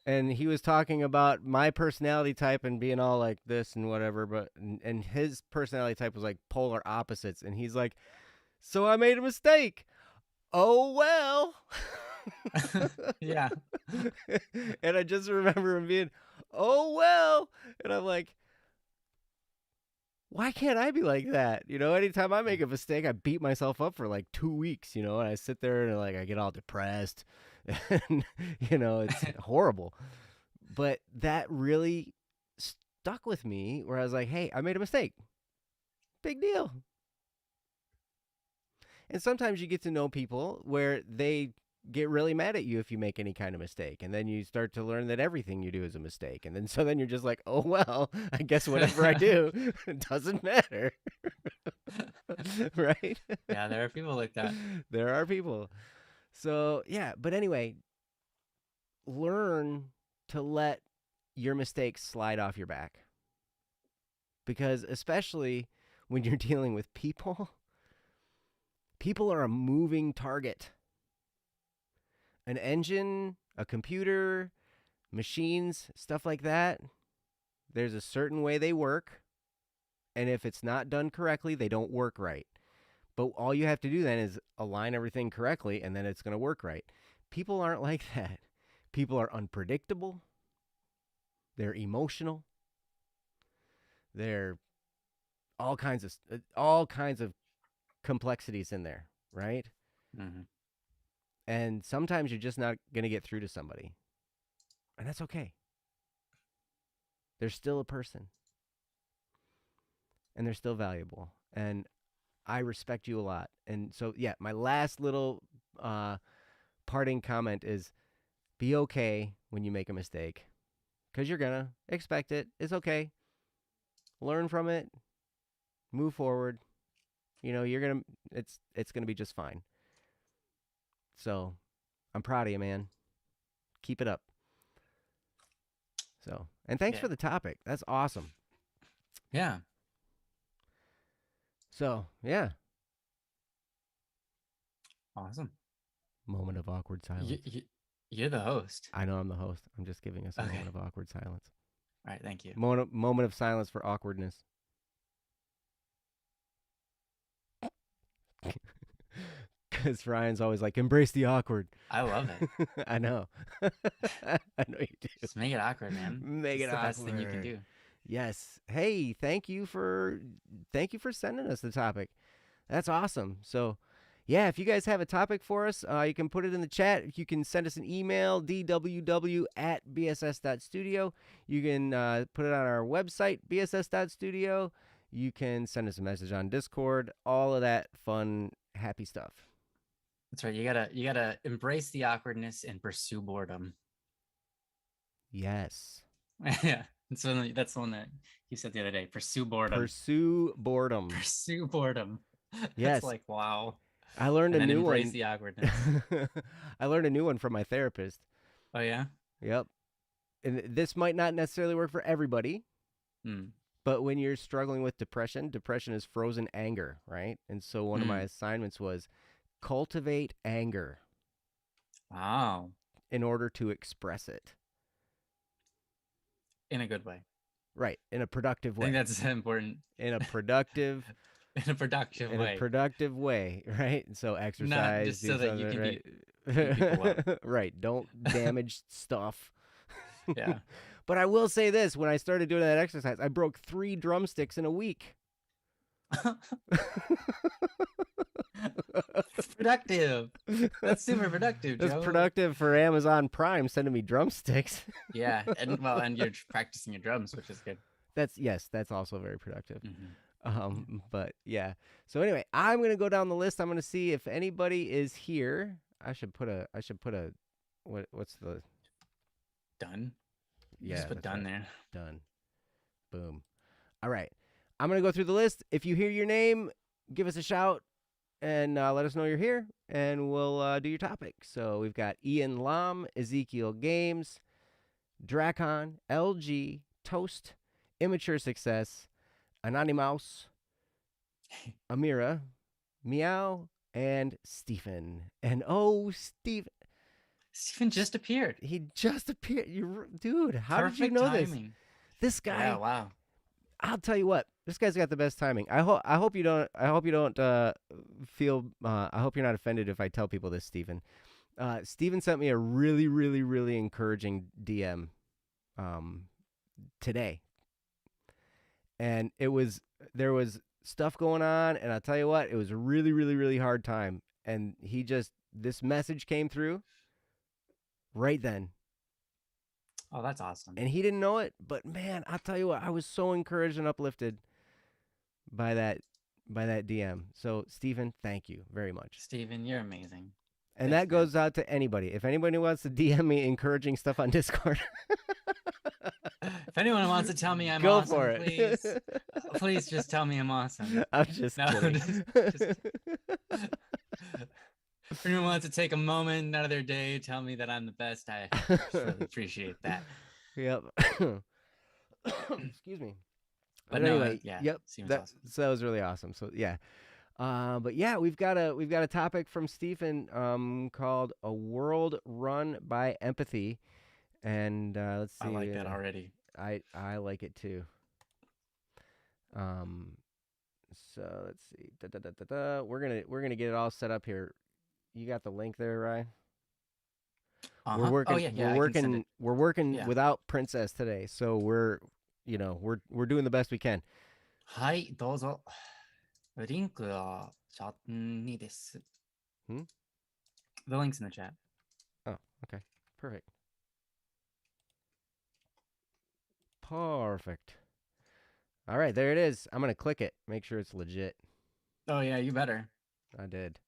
And he was talking about my personality type and being all like this and whatever, but and his personality type was like polar opposites, and he's like, "So I made a mistake. Oh well." Yeah. And I just remember him being, "Oh well," and I'm like, why can't I be like that? Anytime I make a mistake, I beat myself up for like 2 weeks, and I sit there and like I get all depressed and it's horrible. But that really stuck with me where I was like, hey, I made a mistake. Big deal. And sometimes you get to know people where they get really mad at you if you make any kind of mistake. And then you start to learn that everything you do is a mistake. And then so then you're just like, oh, well, I guess whatever I do it doesn't matter. Right? Yeah, there are people like that. There are people. So, yeah. But anyway, learn to let your mistakes slide off your back. Because especially when you're dealing with people, people are a moving target. An engine, a computer, machines, stuff like that, there's a certain way they work. And if it's not done correctly, they don't work right. But all you have to do then is align everything correctly, and then it's going to work right. People aren't like that. People are unpredictable. They're emotional. They're all kinds of complexities in there, right? Hmm. And sometimes you're just not going to get through to somebody. And that's okay. They're still a person and they're still valuable. And I respect you a lot. And so, yeah, my last little parting comment is be okay when you make a mistake because you're going to expect it. It's okay. Learn from it, move forward. You're going to, it's going to be just fine. So I'm proud of you, man. Keep it up. So, and thanks Yeah. for the topic. That's awesome. Yeah. So, yeah, Awesome. moment of awkward You, silence. you, you're the host. I know I'm the host. I'm just giving us a Okay. moment of awkward silence. All right. Thank you. Moment of silence for awkwardness. Because Ryan's always like, embrace the awkward. I love it. I know. I know you do. Just make it awkward, man. Make It's it the best thing you can awkward. do. Yes. Hey, thank you for sending us the topic. That's awesome. So, yeah, if you guys have a topic for us, you can put it in the chat. You can send us an email, dww@bss.studio. You can put it on our website, bss.studio. You can send us a message on Discord. All of that fun, happy stuff. That's right. You gotta embrace the awkwardness and pursue boredom. Yes. Yeah. That's the one that you said the other day. Pursue boredom. Pursue boredom. Pursue boredom. That's Yes. like wow. I learned And a then new embrace one. the awkwardness. I learned a new one from my therapist. Oh yeah? Yep. and this might not necessarily work for everybody, Mm. but when you're struggling with depression, depression is frozen anger, right? And so one of my Mm. assignments was cultivate anger Wow. in order to express it. In a good way. Right, in a productive I think way. that's important. In a productive In a productive in a way. productive way, right? And so Not exercise, just so do that you something, can beat people up. right? Right. Don't damage stuff. Yeah. But I will say this, when I started doing that exercise, I broke 3 drumsticks in a week. That's productive. That's super productive, That's Joe. productive for Amazon Prime sending me drumsticks. Yeah, and well, and you're practicing your drums, which is good. That's also very productive. Hmm. Yeah. But yeah. So anyway, I'm gonna go down the list. I'm gonna see if anybody is here. I should put a what's the Done. You yeah, just put that's done right. there. Done. Boom. All right. I'm gonna go through the list. If you hear your name, give us a shout and let us know you're here, and we'll do your topic. So we've got Ian Lam, Ezekiel Games, Dracon, LG, Toast, Immature Success, Anonymous, Amira, Meow, and Stephen. And oh, Steve, Stephen just appeared. he just appeared. Dude, how did you Perfect know this? timing. This guy, Yeah, wow. I'll tell you what. This guy's got the best timing. I hope you don't. I hope you don't feel. I hope you're not offended if I tell people this, Stephen. Stephen sent me a really, really, really encouraging DM today, and there was stuff going on, and I'll tell you what, it was a really, really, really hard time, and this message came through right then, Oh, that's awesome. and he didn't know it, but man, I'll tell you what, I was so encouraged and uplifted by that DM. So, Stephen, thank you very much. Stephen, you're amazing. And Thanks, that man. goes out to anybody. If anybody wants to DM me encouraging stuff on Discord, If anyone wants to tell me I'm go awesome, for it. please just tell me I'm awesome. I'm just No, kidding. just if anyone wants to take a moment out of their day, tell me that I'm the best. I just really appreciate that. Yep. Excuse me. But But no, anyway, yeah, yep. seems awesome. So that was really awesome. So yeah. But yeah, we've got a topic from Stephen called "A World Run by Empathy," and let's see. I like that already. I like it too. So let's see. We're gonna get it all set up here. You got the link there, Ryan? We're Uh-huh. working. Oh yeah, We're I can send working. it. We're working Yeah. without Princess today, so we're doing the best we can. はい、どうぞ。リンクはチャットにです。Hmm? The link's in the chat. Oh, okay, perfect. Perfect. All right, there it is. I'm gonna click it. Make sure it's legit. Oh yeah, you better. I did.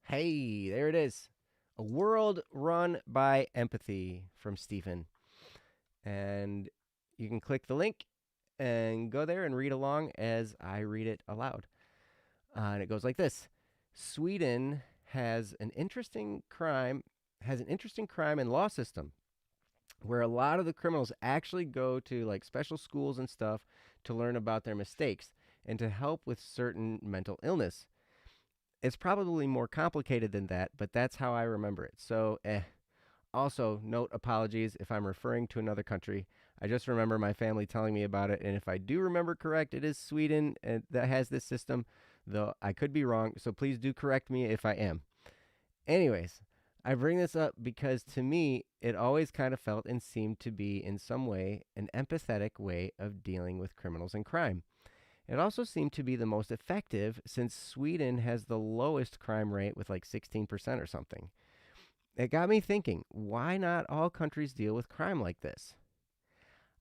Hey, there it is. A World Run by Empathy from Stephen. And you can click the link and go there and read along as I read it aloud. And it goes like this. Sweden has an interesting crime and law system where a lot of the criminals actually go to like special schools and stuff to learn about their mistakes and to help with certain mental illness. It's probably more complicated than that, but that's how I remember it. So, Also, note apologies if I'm referring to another country. I just remember my family telling me about it, and if I do remember correct, it is Sweden that has this system, though I could be wrong, so please do correct me if I am. Anyways, I bring this up because to me, it always kind of felt and seemed to be, in some way, an empathetic way of dealing with criminals and crime. It also seemed to be the most effective since Sweden has the lowest crime rate with like 16% or something. It got me thinking, why not all countries deal with crime like this?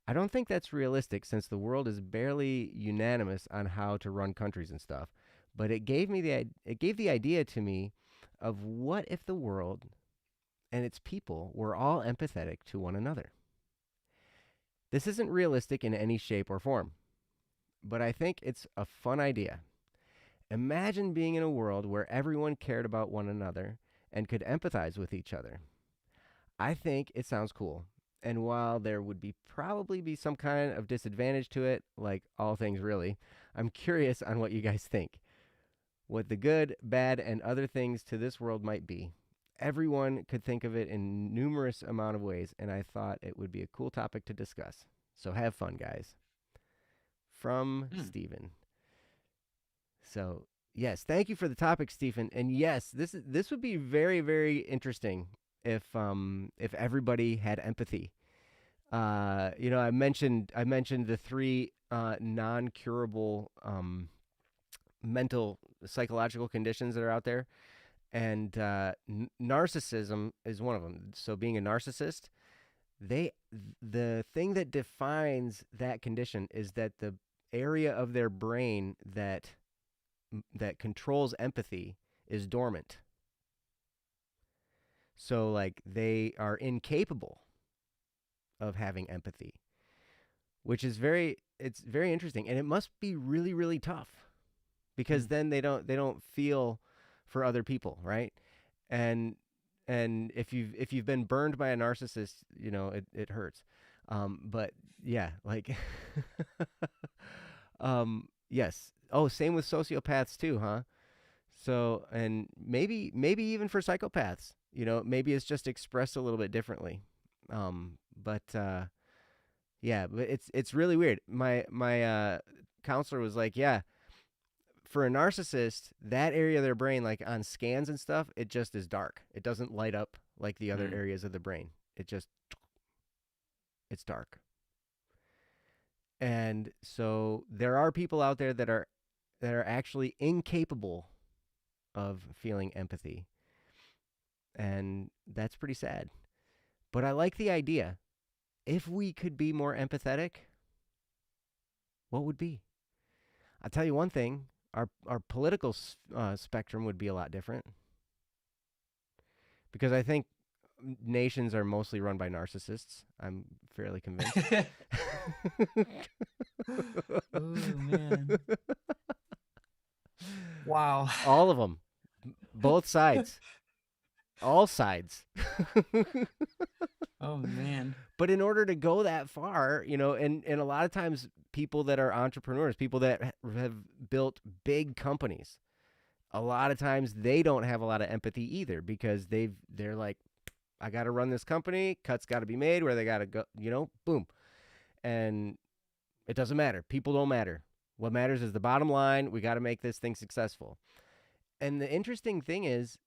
I don't think that's realistic since the world is barely unanimous on how to run countries and stuff, but it gave the idea to me of what if the world and its people were all empathetic to one another. This isn't realistic in any shape or form, but I think it's a fun idea. Imagine being in a world where everyone cared about one another and could empathize with each other. I think it sounds cool, And while there would be probably be some kind of disadvantage to it, like all things really, I'm curious on what you guys think. What the good, bad, and other things to this world might be. Everyone could think of it in numerous amount of ways, and I thought it would be a cool topic to discuss. So have fun, guys. From Hmm. Stephen. So yes, thank you for the topic, Stephen. And yes, this would be very, very interesting if everybody had empathy. I mentioned the three non-curable mental psychological conditions that are out there, and narcissism is one of them. So being a narcissist, they the thing that defines that condition is that the area of their brain that controls empathy is dormant. So like they are incapable of having empathy, which is very interesting, and it must be really really tough because Hmm. then they don't feel for other people, right? And and if you've been burned by a narcissist, it hurts. But yeah, like yes. Oh, same with sociopaths too, huh? So, and maybe even for psychopaths, maybe it's just expressed a little bit differently. But yeah, but it's really weird. My counselor was like, yeah, for a narcissist, that area of their brain, like on scans and stuff, it just is dark. It doesn't light up like the other Hmm. areas of the brain. It's dark. And so there are people out there that are actually incapable of feeling empathy, and that's pretty sad. But I like the idea. If we could be more empathetic, what would be? I'll tell you one thing: our political spectrum would be a lot different because I think nations are mostly run by narcissists. I'm fairly convinced. Oh man. Wow. All of them, both sides, all sides. Oh man. But in order to go that far, and a lot of times people that are entrepreneurs, people that have built big companies, a lot of times they don't have a lot of empathy either because they're like, I got to run this company, cuts got to be made where they got to go, boom. And it doesn't matter. People don't matter. What matters is the bottom line. We got to make this thing successful. And the interesting thing is,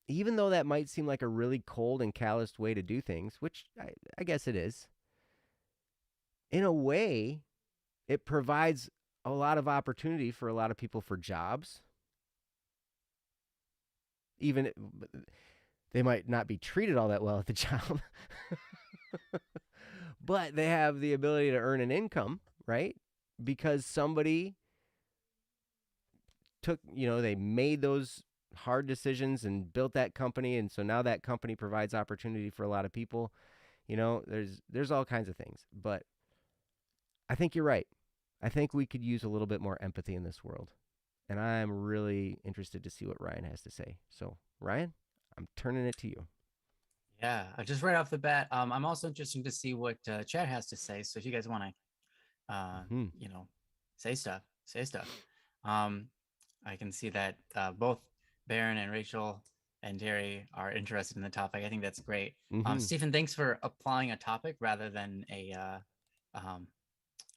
even though that might seem like a really cold and calloused way to do things, which I guess it is, in a way, it provides a lot of opportunity for a lot of people for jobs. Even they might not be treated all that well at the job, but they have the ability to earn an income, right? Because somebody they made those hard decisions and built that company, and so now that company provides opportunity for a lot of people. There's all kinds of things, but I think you're right. I think we could use a little bit more empathy in this world. And I'm really interested to see what Ryan has to say. So, Ryan, I'm turning it to you. Yeah, just right off the bat, I'm also interested to see what Chad has to say. So if you guys want to, Hmm. you know, say stuff. Um, I can see that both Baron and Rachel and Terry are interested in the topic. I think that's great. Mm-hmm. Stephen, thanks for applying a topic rather than um,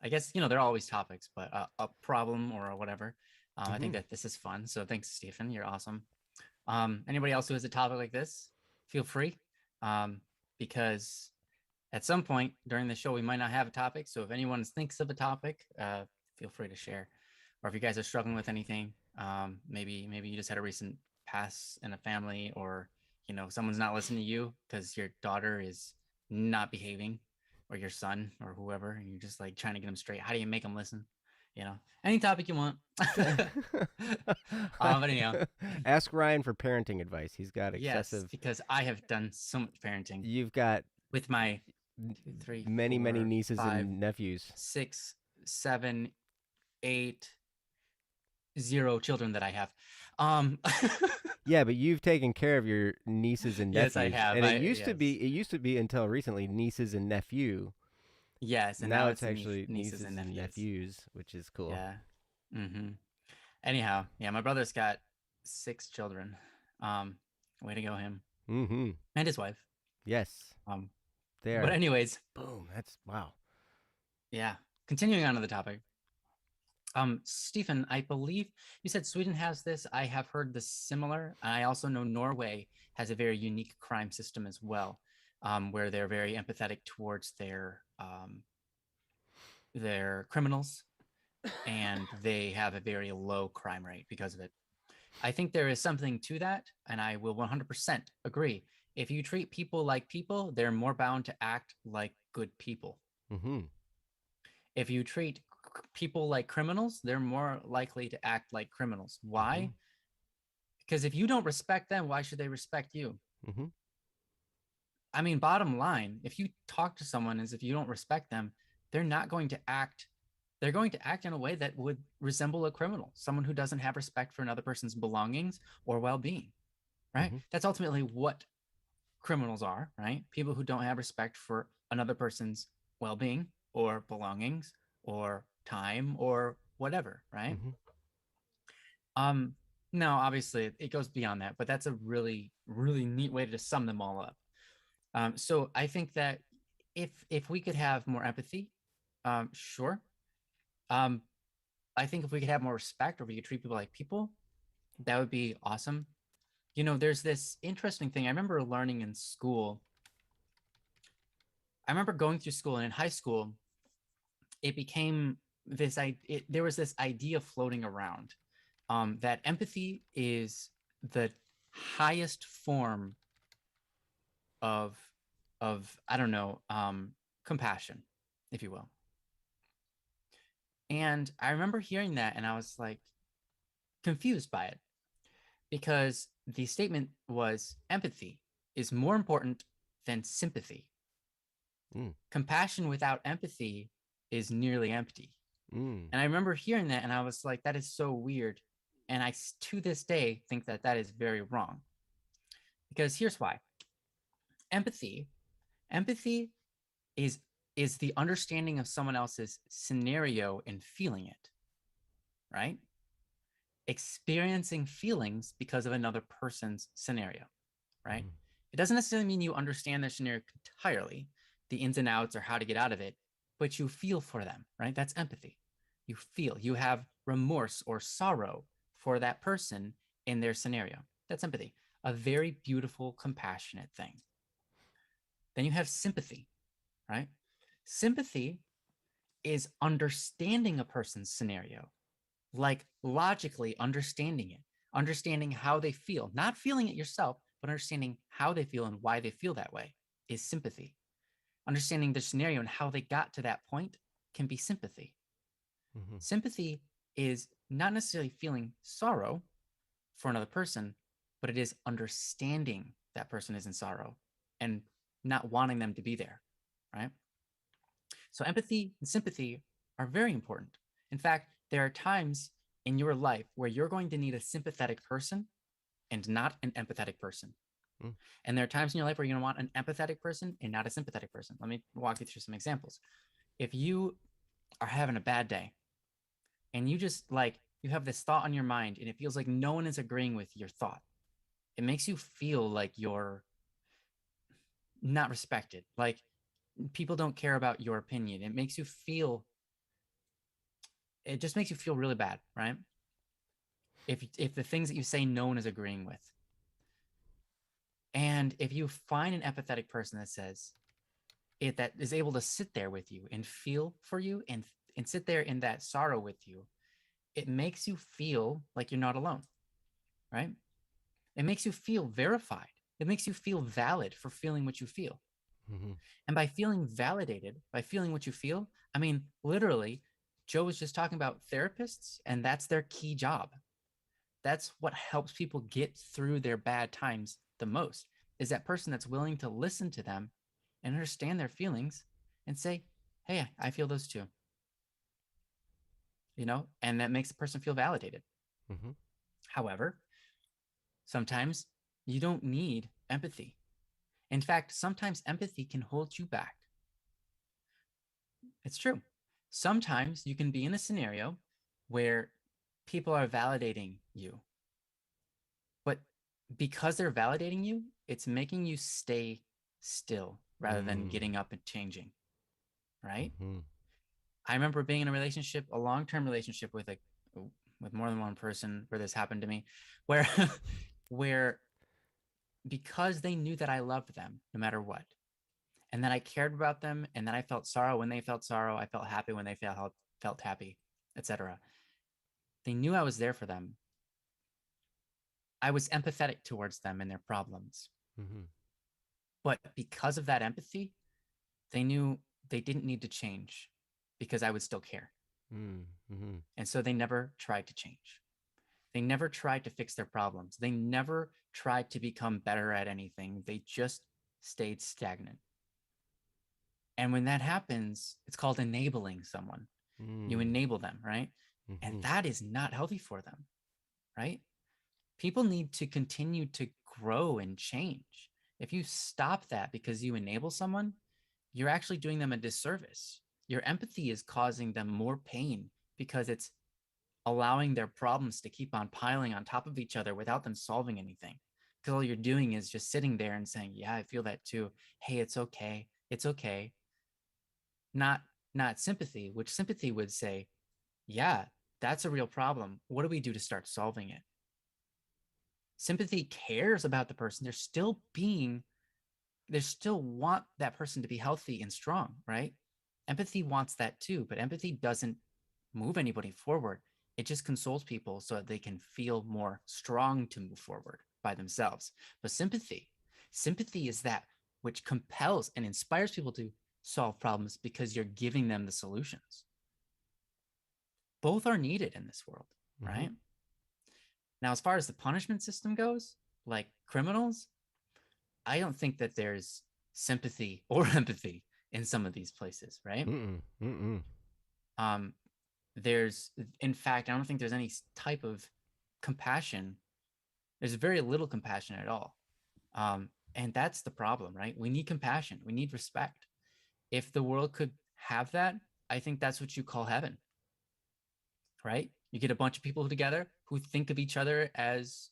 I guess they're always topics, but a problem or whatever. I think Mm-hmm. that this is fun. So thanks, Stephen. You're awesome. Anybody else who has a topic like this, feel free. Um, because at some point during the show, we might not have a topic. So if anyone thinks of a topic, feel free to share. Or if you guys are struggling with anything, maybe you just had a recent pass in a family, or someone's not listening to you because your daughter is not behaving, or your son, or whoever, and you're just like trying to get them straight. How do you make them listen? Any topic you want. But anyhow, Ask Ryan for parenting advice. He's got yes, excessive. because I have done so much parenting You've got with my 2, 3, many, many 4, nieces 5, and nephews. 6, 7, 8, 0 children that I have. Um, Yeah, but you've taken care of your nieces and yes, I nephews, have. and I yes, it used to be until recently nieces and nephew. yes, and Now now it's it's actually nieces and nieces and nephews. nephews, which is cool. Yeah. Mm-hmm. Anyhow, yeah, my brother's got 6 children. Um, Way to go him Mm-hmm. and his wife. Yes, Um, they but are. anyways, Boom. That's wow. yeah. Continuing on to the topic. Stephen, I believe you said Sweden has this. I have heard this similar. I also know Norway has a very unique crime system as well, where they're very empathetic towards their criminals, and they have a very low crime rate because of it. I think there is something to that, and I will 100% agree. If you treat people like people, they're more bound to act like good people. Mm-hmm. If you treat people like criminals, they're more likely to act like criminals. Mm-hmm. Why? Because if you don't respect them, why should they respect you? Mm-hmm. I mean, bottom line, if you talk to someone as if you don't respect them, they're not going to act. They're going to act in a way that would resemble a criminal, someone who doesn't have respect for another person's belongings or well-being, right? Mm-hmm. That's ultimately what criminals are, right? People who don't have respect for another person's well-being or belongings or time or whatever, right? Mm-hmm. Um, no, obviously it goes beyond that, but that's a really, really neat way to sum them all up. So I think that if we could have more empathy, sure. Um, I think if we could have more respect, or we could treat people like people, that would be awesome. You know, there's this interesting thing I remember learning in school. I remember going through school, and in high school, it became this. There was this idea floating around that empathy is the highest form of I don't know, compassion, if you will. And I remember hearing that, and I was like confused by it, because the statement was empathy is more important than sympathy. Mm. Compassion without empathy is nearly empty. Mm. And I remember hearing that, and I was like, that is so weird. And I, to this day, think that that is very wrong. Because here's why: empathy, empathy is is the understanding of someone else's scenario and feeling it, right? Experiencing feelings because of another person's scenario, right? Mm-hmm. It doesn't necessarily mean you understand their scenario entirely, the ins and outs or how to get out of it, but you feel for them, right? That's empathy. You feel, you have remorse or sorrow for that person in their scenario. That's empathy, a very beautiful, compassionate thing. Then you have sympathy, right? Sympathy is understanding a person's scenario, like logically understanding it, understanding how they feel, not feeling it yourself, but understanding how they feel and why they feel that way is sympathy. Understanding the scenario and how they got to that point can be sympathy. Mm-hmm. Sympathy is not necessarily feeling sorrow for another person, but it is understanding that person is in sorrow and not wanting them to be there, right? So empathy and sympathy are very important. In fact, there are times in your life where you're going to need a sympathetic person and not an empathetic person. Mm. And there are times in your life where you're going to want an empathetic person and not a sympathetic person. Let me walk you through some examples. If you are having a bad day and you just like, you have this thought on your mind and it feels like no one is agreeing with your thought, it makes you feel like you're not respected. Like people don't care about your opinion. It just makes you feel really bad, right? If the things that you say no one is agreeing with. And if you find an empathetic person that says it, that is able to sit there with you and feel for you and sit there in that sorrow with you, it makes you feel like you're not alone, right? It makes you feel verified. It makes you feel valid for feeling what you feel. Mm-hmm. And by feeling validated, by feeling what you feel, I mean, literally, Joe was just talking about therapists, and that's their key job. That's what helps people get through their bad times the most, is that person that's willing to listen to them and understand their feelings and say, hey, I feel those too, and that makes the person feel validated. Mm-hmm. However, sometimes you don't need empathy. In fact, sometimes empathy can hold you back. It's true. Sometimes you can be in a scenario where people are validating you, but because they're validating you, it's making you stay still rather than Mm. getting up and changing, right? Mm-hmm. I remember being in a relationship, a long-term relationship with more than one person where this happened to me, where where because they knew that I loved them no matter what, and that I cared about them, and that I felt sorrow when they felt sorrow, I felt happy when they felt happy, etc. They knew I was there for them. I was empathetic towards them and their problems. Mm-hmm. But because of that empathy, they knew they didn't need to change because I would still care. Mm-hmm. And so they never tried to change. They never tried to fix their problems. They never tried to become better at anything. They just stayed stagnant. And when that happens, it's called enabling someone. You Mm. enable them, right? And Mm-hmm. that is not healthy for them, right? People need to continue to grow and change. If you stop that because you enable someone, you're actually doing them a disservice. Your empathy is causing them more pain because it's allowing their problems to keep on piling on top of each other without them solving anything. Because all you're doing is just sitting there and saying, "Yeah, I feel that too. Hey, it's okay. It's okay." Not not sympathy, which sympathy would say, "Yeah, that's a real problem. What do we do to start solving it?" Sympathy cares about the person. They still want that person to be healthy and strong, right? Empathy wants that too, but empathy doesn't move anybody forward. It just consoles people so that they can feel more strong to move forward by themselves. But sympathy is that which compels and inspires people to solve problems because you're giving them the solutions. Both are needed in this world, Mm-hmm. right? Now, as far as the punishment system goes, like criminals, I don't think that there's sympathy or empathy in some of these places, right? Mm-mm. Mm-mm. Um, there's, in fact, I don't think there's any type of compassion. There's very little compassion at all. And that's the problem, right? We need compassion. We need respect. If the world could have that, I think that's what you call heaven, right? You get a bunch of people together who think of each other as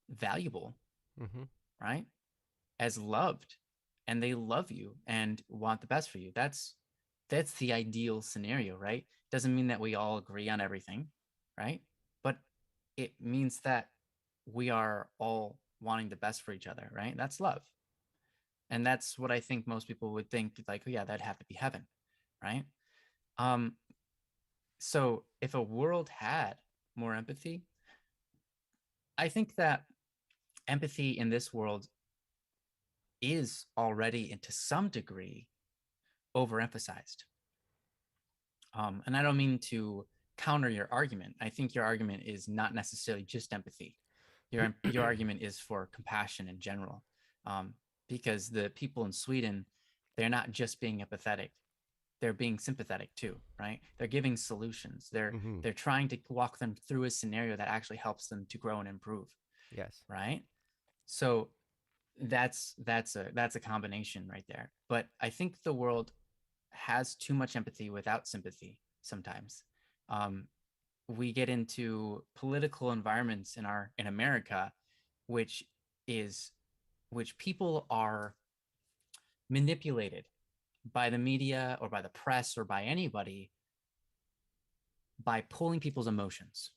valuable, Mm-hmm. right? As loved, and they love you and want the best for you. That's the ideal scenario, right? Doesn't mean that we all agree on everything, right? But it means that we are all wanting the best for each other, right? That's love. And that's what I think most people would think, like, oh yeah, that'd have to be heaven, right? Um, so if a world had more empathy, I think that empathy in this world is already, and to some degree, overemphasized. And I don't mean to counter your argument. I think your argument is not necessarily just empathy. Your argument is for compassion in general, um, because the people in Sweden, they're not just being empathetic; they're being sympathetic too, right? They're giving solutions. Mm-hmm. They're trying to walk them through a scenario that actually helps them to grow and improve, Yes. right? So that's a combination right there. But I think the world has too much empathy without sympathy sometimes. Um, we get into political environments in America, which is which people are manipulated by the media or by the press or by anybody by pulling people's emotions.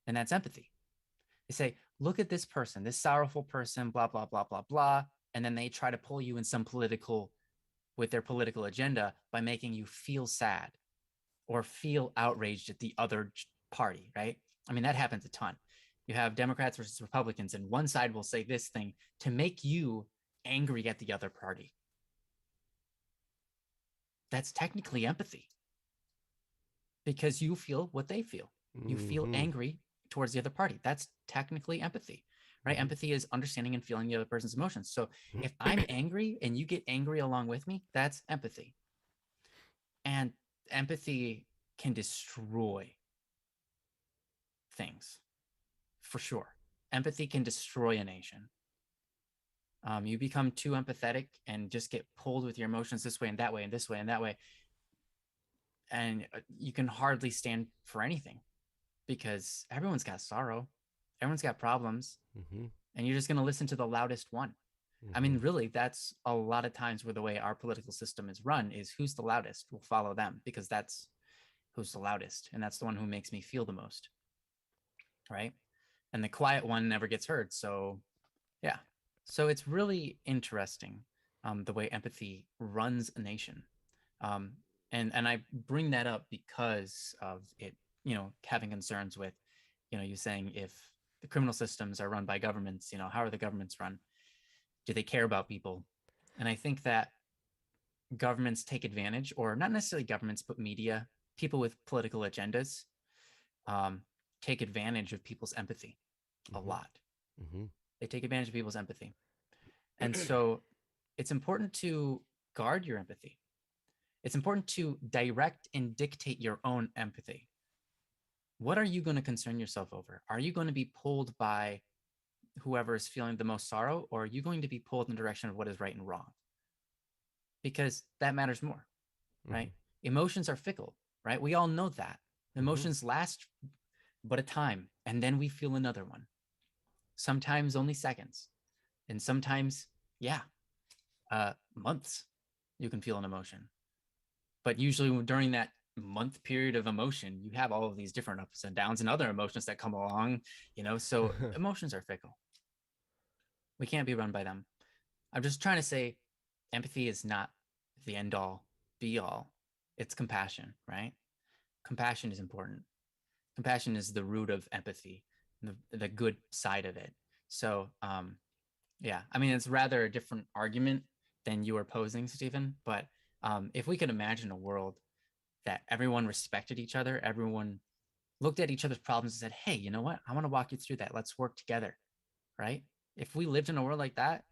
And that's empathy. They say, look at this person, this sorrowful person, blah, blah, blah, blah, blah. And then they try to pull you in some political with their political agenda by making you feel sad or feel outraged at the other party, right? I mean, that happens a ton. You have Democrats versus Republicans, and one side will say this thing to make you angry at the other party. That's technically empathy because you feel what they feel. You feel Mm-hmm. angry towards the other party. That's technically empathy, right? Mm-hmm. Empathy is understanding and feeling the other person's emotions. So if I'm angry and you get angry along with me, that's empathy. And empathy can destroy things, for sure. Empathy can destroy a nation. You become too empathetic and just get pulled with your emotions this way and that way and this way and that way. And you can hardly stand for anything because everyone's got sorrow, everyone's got problems, Mm-hmm. and you're just going to listen to the loudest one. I Mm-hmm. mean, really, that's a lot of times where the way our political system is run is who's the loudest, we'll follow them because that's who's the loudest. And that's the one who makes me feel the most. Right. And the quiet one never gets heard. So, yeah. So it's really interesting the way empathy runs a nation. Um, and I bring that up because of it, having concerns with, you saying if the criminal systems are run by governments, how are the governments run? Do they care about people? And I think that governments take advantage, or not necessarily governments, but media, people with political agendas, um, take advantage of people's empathy a Mm-hmm. lot. Mm-hmm. They take advantage of people's empathy. And so it's important to guard your empathy. It's important to direct and dictate your own empathy. What are you going to concern yourself over? Are you going to be pulled by whoever is feeling the most sorrow, or are you going to be pulled in the direction of what is right and wrong? Because that matters more, Mm-hmm. right? Emotions are fickle, right? We all know that. Mm-hmm. Emotions last but a time, and then we feel another one. Sometimes only seconds, and sometimes, yeah, months you can feel an emotion. But usually during that month period of emotion, you have all of these different ups and downs and other emotions that come along, so emotions are fickle. We can't be run by them. I'm just trying to say empathy is not the end all be all. It's compassion, right? Compassion is important. Compassion is the root of empathy, the good side of it. So, yeah, I mean, it's rather a different argument than you were posing, Stephen. But if we could imagine a world that everyone respected each other, everyone looked at each other's problems and said, hey, you know what? I want to walk you through that. Let's work together, right? If we lived in a world like that,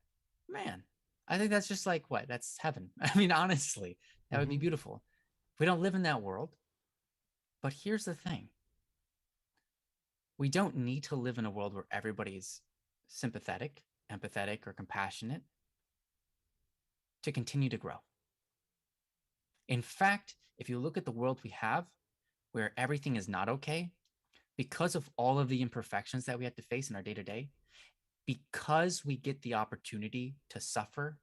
man, I think that's just like what? That's heaven. I mean, honestly, that would be Mm-hmm. beautiful. We don't live in that world. But here's the thing, we don't need to live in a world where everybody's sympathetic, empathetic, or compassionate to continue to grow. In fact, if you look at the world we have, where everything is not okay, because of all of the imperfections that we have to face in our day to day, because we get the opportunity to suffer,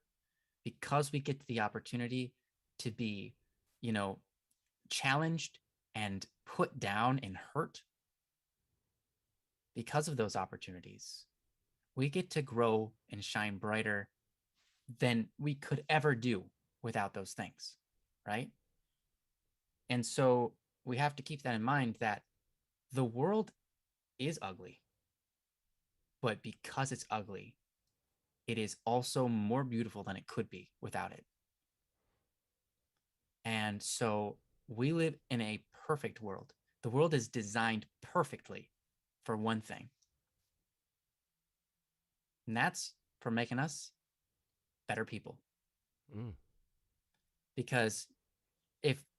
because we get the opportunity to be, you know, challenged and put down and hurt, because of those opportunities, we get to grow and shine brighter than we could ever do without those things, right? And so we have to keep that in mind that the world is ugly, but because it's ugly, it is also more beautiful than it could be without it. And so we live in a perfect world. The world is designed perfectly for one thing, and that's for making us better people. Mm. Because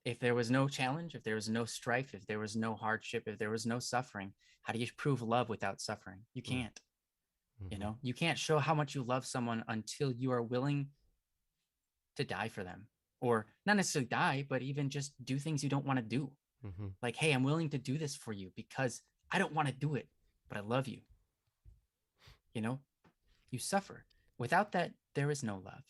if there was no challenge, if there was no strife, if there was no hardship, if there was no suffering, how do you prove love without suffering? You Mm. can't. Mm-hmm. You can't show how much you love someone until you are willing to die for them, or not necessarily die, but even just do things you don't want to do. Mm-hmm. Like, hey, I'm willing to do this for you because I don't want to do it, but I love you. You know, you suffer. Without that, there is no love.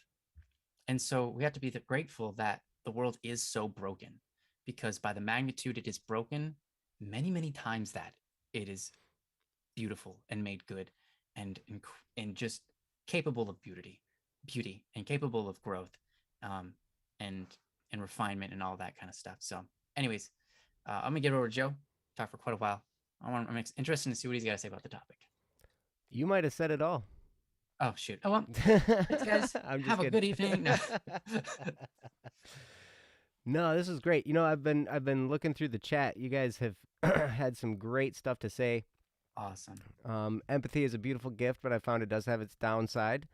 And so we have to be grateful that the world is so broken, because by the magnitude it is broken, many, many times that it is beautiful and made good and and just capable of beauty and capable of growth, um, and and refinement and all that kind of stuff. So, anyways, I'm gonna get over to Joe. Talk for quite a while. I'm interested to see what he's got to say about the topic. You might have said it all. Oh shoot! Oh well. Thanks, guys. I'm just Have a kidding. good evening. No. No, this is great. I've been looking through the chat. You guys have had some great stuff to say. Awesome. Empathy is a beautiful gift, but I found it does have its downside.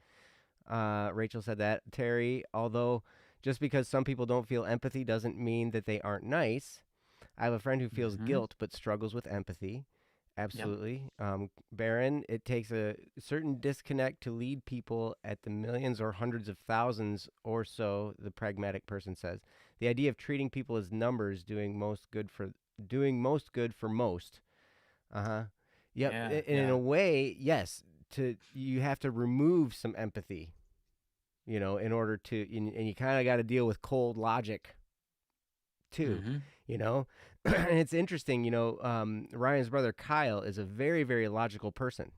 Rachel said that. Terry, although just because some people don't feel empathy doesn't mean that they aren't nice. I have a friend who feels Mm-hmm. guilt but struggles with empathy. Yep. Absolutely. Baron, it takes a certain disconnect to lead people at the millions or hundreds of thousands or so, the pragmatic person says. The idea of treating people as numbers doing most good for most. Uh-huh. Yep. Yeah. And in Yeah. a way, yes, you have to remove some empathy, in order and you kind of got to deal with cold logic too, Mm-hmm. you know? And it's interesting, Ryan's brother Kyle is a very, very logical person.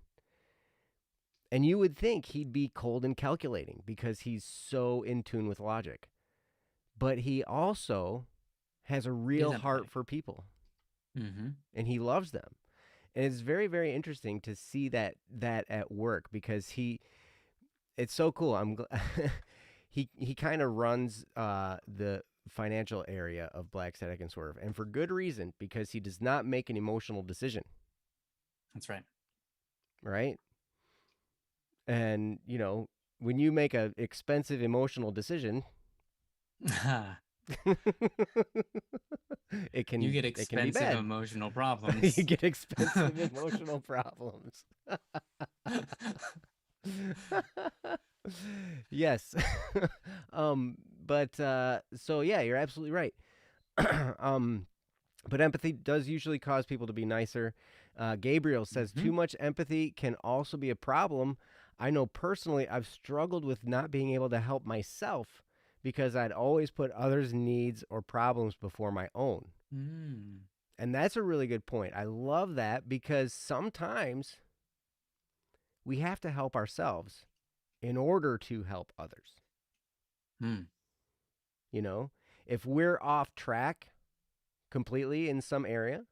And you would think he'd be cold and calculating because he's so in tune with logic. But he also has a He is real heart empathetic. for people Mm-hmm. and he loves them. And it's very, very interesting to see that at work because it's so cool. He kind of runs the financial area of Black Static and Swerve, and for good reason because he does not make an emotional decision, That's right. right? And when you make a expensive emotional decision, it You can get it can be expensive bad. emotional You problems. get expensive emotional problems. Yes. But so yeah, you're absolutely right. um but empathy does usually cause people to be nicer. Gabriel says Mm-hmm. too much empathy can also be a problem. I know personally I've struggled with not being able to help myself because I'd always put others' needs or problems before my own. Mm. And that's a really good point. I love that because sometimes we have to help ourselves in order to help others. Mm. You know, if we're off track completely in some area,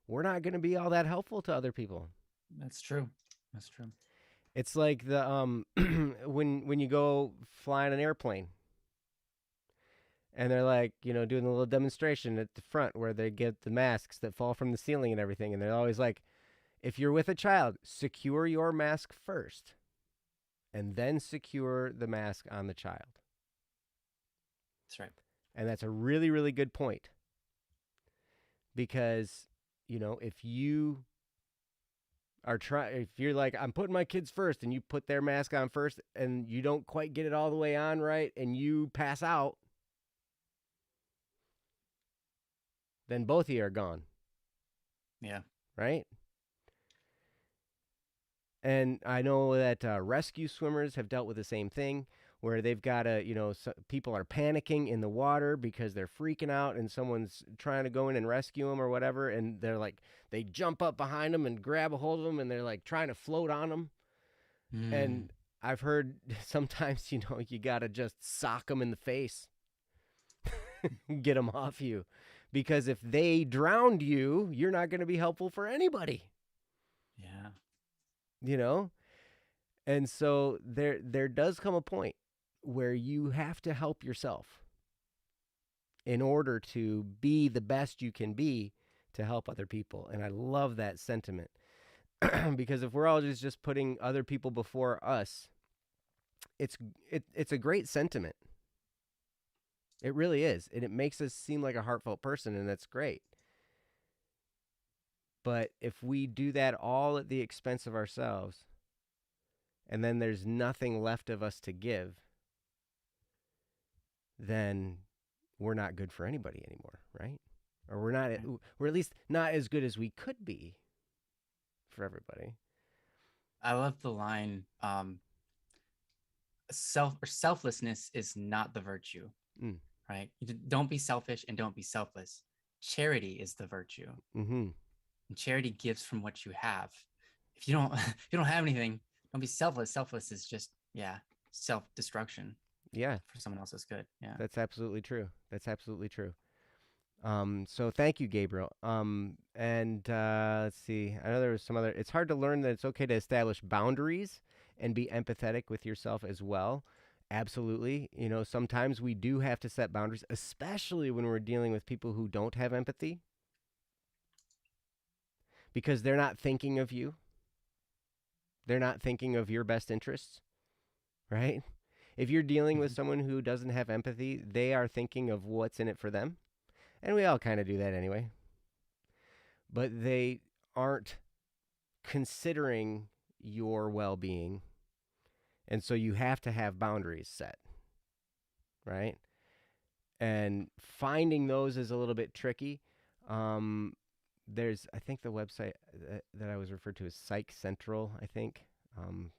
we're not going to be all that helpful to other people. That's true. That's true. It's like the when you go fly on an airplane and they're like, doing a little demonstration at the front where they get the masks that fall from the ceiling and everything and they're always like, if you're with a child, secure your mask first and then secure the mask on the child. That's right. And that's a really, really good point because, if if you're like, I'm putting my kids first and you put their mask on first and you don't quite get it all the way on right and you pass out, then both of you are gone, Yeah. right? And I know that rescue swimmers have dealt with the same thing where they've got to, people are panicking in the water because they're freaking out and someone's trying to go in and rescue them or whatever. And they're like, they jump up behind them and grab a hold of them and they're like trying to float on them. Mm. And I've heard sometimes, you got to just sock them in the face, get them off you. Because if they drowned you, you're not going to be helpful for anybody, Yeah. you know? And so there does come a point where you have to help yourself in order to be the best you can be to help other people. And I love that sentiment because if we're all just putting other people before us, it's a great sentiment. It really is. And it makes us seem like a heartfelt person and that's great. But if we do that all at the expense of ourselves and then there's nothing left of us to give, then we're not good for anybody anymore, right? Or Right. we're at least not as good as we could be for everybody. I love the line, selflessness is not the virtue, Mm. right? Don't be selfish and don't be selfless. Charity is the virtue. Mm-hmm. And charity gives from what you have. If you don't if you don't have anything, don't be selfless. Selfless is just, yeah, self-destruction Yeah, for someone else's good. Yeah. that's absolutely true. That's absolutely true. So thank you, Gabriel. And let's see. I know there was some other. It's hard to learn that it's okay to establish boundaries and be empathetic with yourself as well. Absolutely. Sometimes we do have to set boundaries, especially when we're dealing with people who don't have empathy because they're not thinking of you. They're not thinking of your best interests, right? If you're dealing with someone who doesn't have empathy, they are thinking of what's in it for them. And we all kind of do that anyway. But they aren't considering your well-being, and so you have to have boundaries set, right? And finding those is a little bit tricky. Um, I think the website that I was referred to is Psych Central, I think. Um,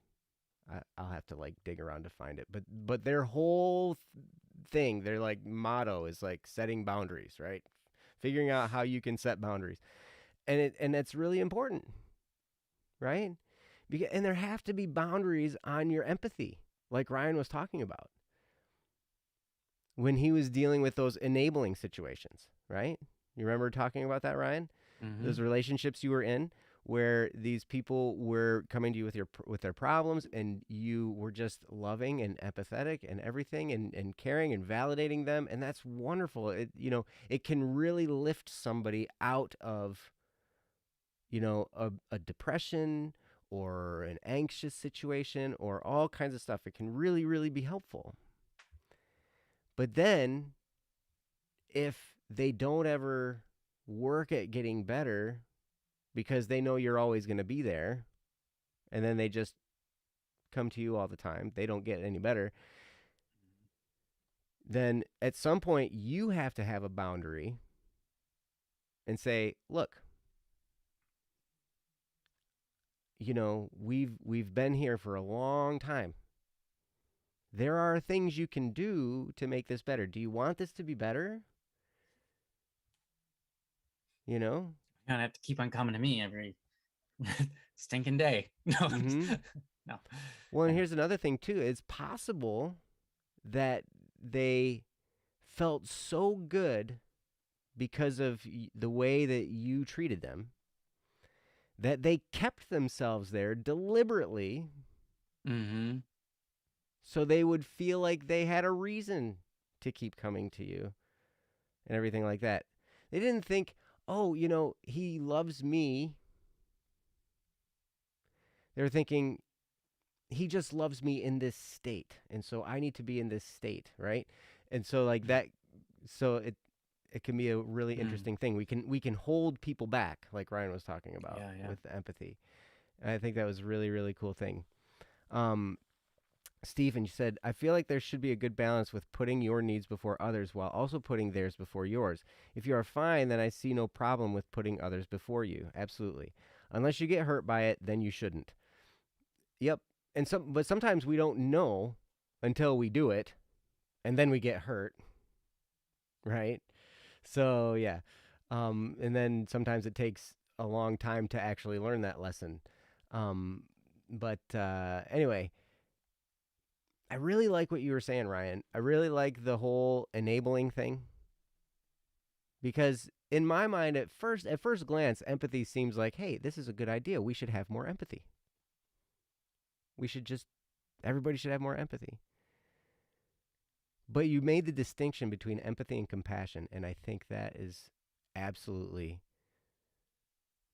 I'll have to like dig around to find it, but their whole thing, their like motto is like setting boundaries, right? Figuring out how you can set boundaries, and it's really important, right? And there have to be boundaries on your empathy, like Ryan was talking about when he was dealing with those enabling situations, right? You remember talking about that, Ryan? Mm-hmm. Those relationships you were in where these people were coming to you with their problems, and you were just loving and empathetic and everything, and caring and validating them, and that's wonderful. It can really lift somebody out of a depression or an anxious situation or all kinds of stuff. It can really, really be helpful. But then if they don't ever work at getting better because they know you're always going to be there, and then they just come to you all the time, they don't get any better, then at some point you have to have a boundary and say, look, we've been here for a long time. There are things you can do to make this better. Do you want this to be better? You know? You're gonna have to keep on coming to me every stinking day. No, Mm-hmm. no. Well, and Yeah. here's another thing too. It's possible that they felt so good because of the way that you treated them that they kept themselves there deliberately Mm-hmm. so they would feel like they had a reason to keep coming to you and everything like that. They didn't think, oh, he loves me. They were thinking, he just loves me in this state, and so I need to be in this state, right? And so like that, so it can be a really Mm. interesting thing. We can hold people back, like Ryan was talking about Yeah, yeah. with the empathy. And I think that was a really, really cool thing. Um, Stephen, you said, I feel like there should be a good balance with putting your needs before others while also putting theirs before yours. If you are fine, then I see no problem with putting others before you. Absolutely. Unless you get hurt by it, then you shouldn't. Yep. But sometimes we don't know until we do it, and then we get hurt, right? So yeah. And then sometimes it takes a long time to actually learn that lesson. But anyway, I really like what you were saying, Ryan. I really like the whole enabling thing because in my mind, at first glance, empathy seems like, hey, this is a good idea. We should have more empathy. We should just Everybody should have more empathy. But you made the distinction between empathy and compassion, and I think absolutely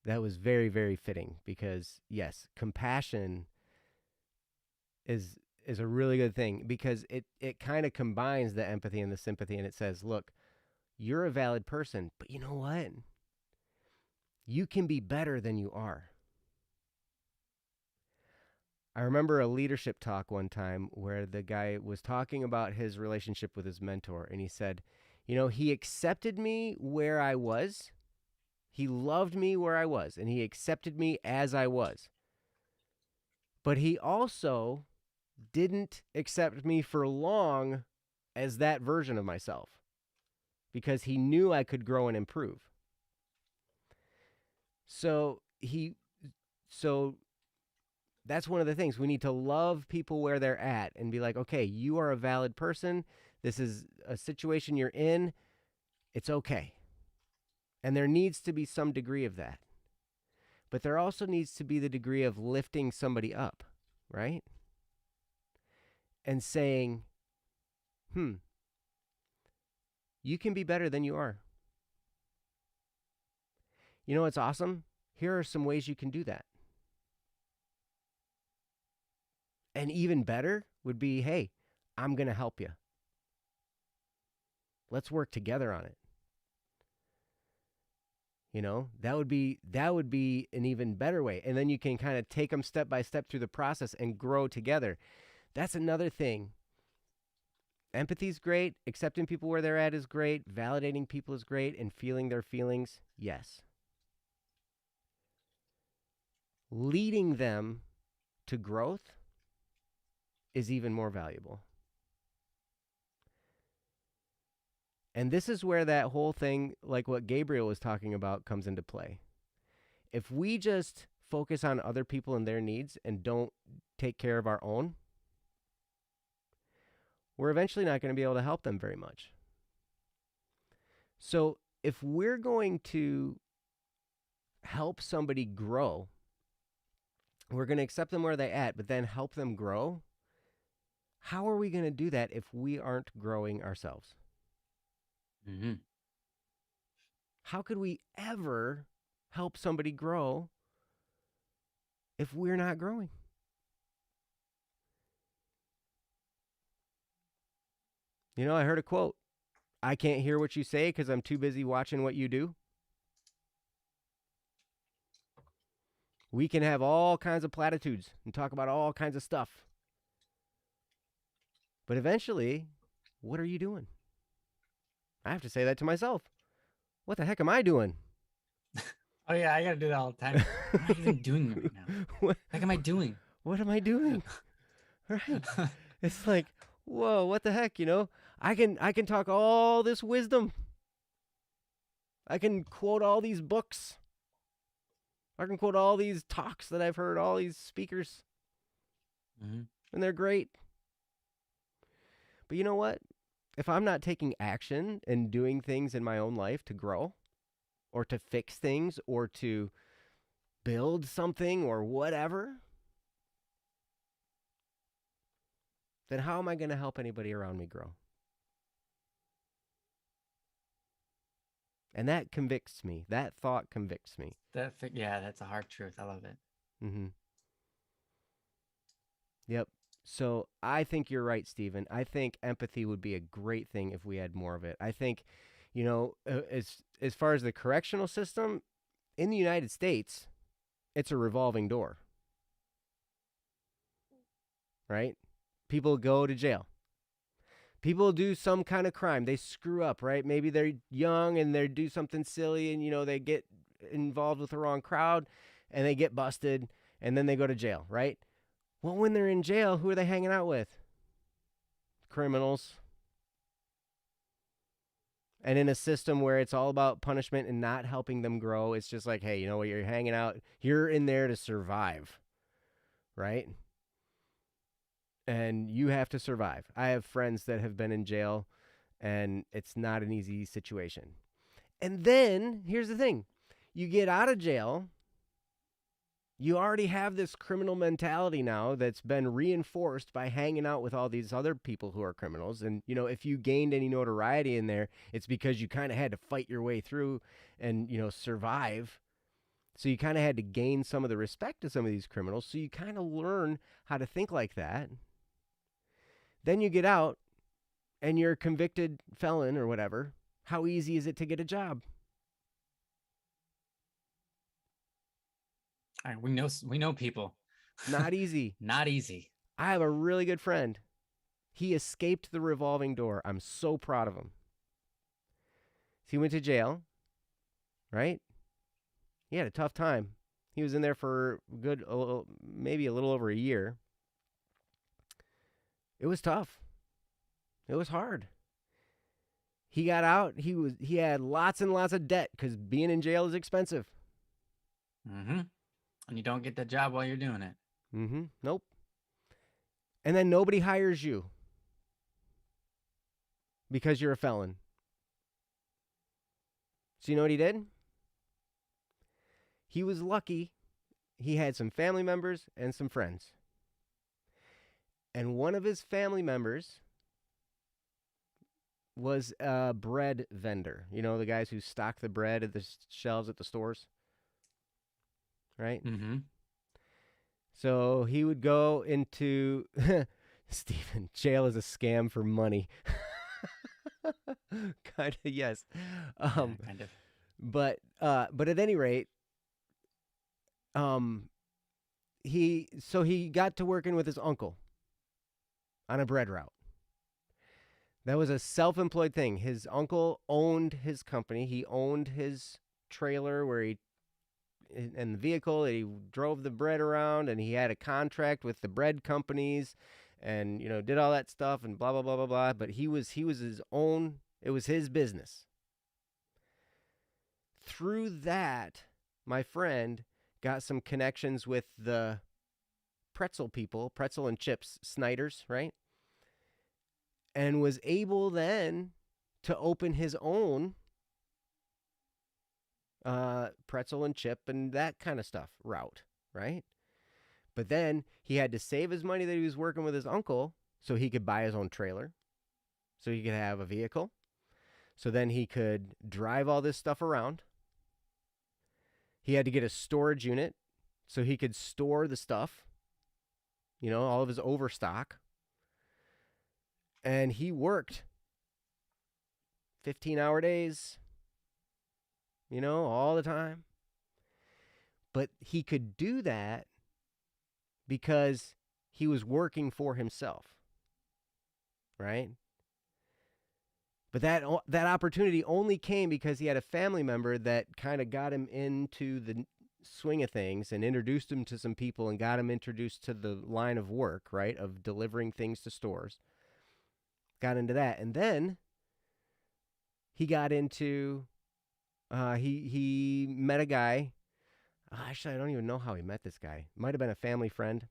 that was very, very fitting because yes, compassion is is a really good thing because it kind of combines the empathy and the sympathy, and it says, look, you're a valid person, but you know what? You can be better than you are. I remember a leadership talk one time where the guy was talking about his relationship with his mentor, and he said, he accepted me where I was. He loved me where I was, and he accepted me as I was. But he also didn't accept me for long as that version of myself because he knew I could grow and improve. So so that's one of the things. We need to love people where they're at and be like, okay, you are a valid person. This is a situation you're in. It's okay. And there needs to be some degree of that. But there also needs to be the degree of lifting somebody up, right? And saying, you can be better than you are. You know what's awesome? Here are some ways you can do that. And even better would be, hey, I'm going to help you. Let's work together on it. That would be an even better way. And then you can kind of take them step by step through the process and grow together. That's another thing. Empathy's great. Accepting people where they're at is great. Validating people is great. And feeling their feelings, yes. Leading them to growth is even more valuable. And this is where that whole thing, like what Gabriel was talking about, comes into play. If we just focus on other people and their needs and don't take care of our own, we're eventually not going to be able to help them very much. So if we're going to help somebody grow, we're going to accept them where they're at, but then help them grow. How are we going to do that if we aren't growing ourselves? Mm-hmm. How could we ever help somebody grow if we're not growing? I heard a quote. I can't hear what you say because I'm too busy watching what you do. We can have all kinds of platitudes and talk about all kinds of stuff. But eventually, what are you doing? I have to say that to myself. What the heck am I doing? Oh, yeah, I got to do that all the time. What am I even doing right now? What the heck am I doing? What am I doing? Right? It's like, whoa, what the heck, I can talk all this wisdom. I can quote all these books. I can quote all these talks that I've heard, all these speakers. Mm-hmm. And they're great. But you know what? If I'm not taking action and doing things in my own life to grow or to fix things or to build something or whatever, then how am I going to help anybody around me grow? And that convicts me. That thought convicts me. Yeah, that's a hard truth. I love it. Mm-hmm. Yep. So I think you're right, Stephen. I think empathy would be a great thing if we had more of it. I think, as far as the correctional system in the United States, it's a revolving door. Right? People go to jail. People do some kind of crime. They screw up, right? Maybe they're young and they do something silly and, they get involved with the wrong crowd and they get busted and then they go to jail, right? Well, when they're in jail, who are they hanging out with? Criminals. And in a system where it's all about punishment and not helping them grow, it's just like, hey, you know what? You're hanging out. You're in there to survive, right? And you have to survive. I have friends that have been in jail, and it's not an easy situation. And then, here's the thing. You get out of jail, you already have this criminal mentality now that's been reinforced by hanging out with all these other people who are criminals. And, if you gained any notoriety in there, it's because you kind of had to fight your way through and, survive. So you kind of had to gain some of the respect of some of these criminals. So you kind of learn how to think like that. Then you get out and you're a convicted felon or whatever. How easy is it to get a job? All right, we know people. Not easy. Not easy. I have a really good friend. He escaped the revolving door. I'm so proud of him. So he went to jail, right? He had a tough time. He was in there for maybe a little over a year. It was tough. It was hard. He got out. He had lots and lots of debt because being in jail is expensive. Mm-hmm. And you don't get the job while you're doing it. Mm-hmm. Nope. And then nobody hires you because you're a felon. So you know what he did? He was lucky. He had some family members and some friends. And one of his family members was a bread vendor. The guys who stock the bread at the shelves at the stores. Right? Mm-hmm. So he would go into... Stephen, jail is a scam for money. Kind of, yes. Kind of. but at any rate, um, he got to working with his uncle on a bread route. That was a self-employed thing. His uncle owned his company. He owned his trailer where he and the vehicle that he drove the bread around, and he had a contract with the bread companies, and did all that stuff and blah blah blah blah blah. But he was his own. It was his business. Through that, my friend got some connections with the pretzel people, pretzel and chips, Snyder's, right? And was able then to open his own pretzel and chip and that kind of stuff route, right? But then he had to save his money that he was working with his uncle so he could buy his own trailer, so he could have a vehicle. So then he could drive all this stuff around. He had to get a storage unit so he could store the stuff, all of his overstock. And he worked 15-hour days, all the time. But he could do that because he was working for himself, right? But that opportunity only came because he had a family member that kind of got him into the swing of things and introduced him to some people and got him introduced to the line of work, right, of delivering things to stores. Got into that, and then he got into he met a guy. Actually, I don't even know how he met this guy. Might have been a family friend,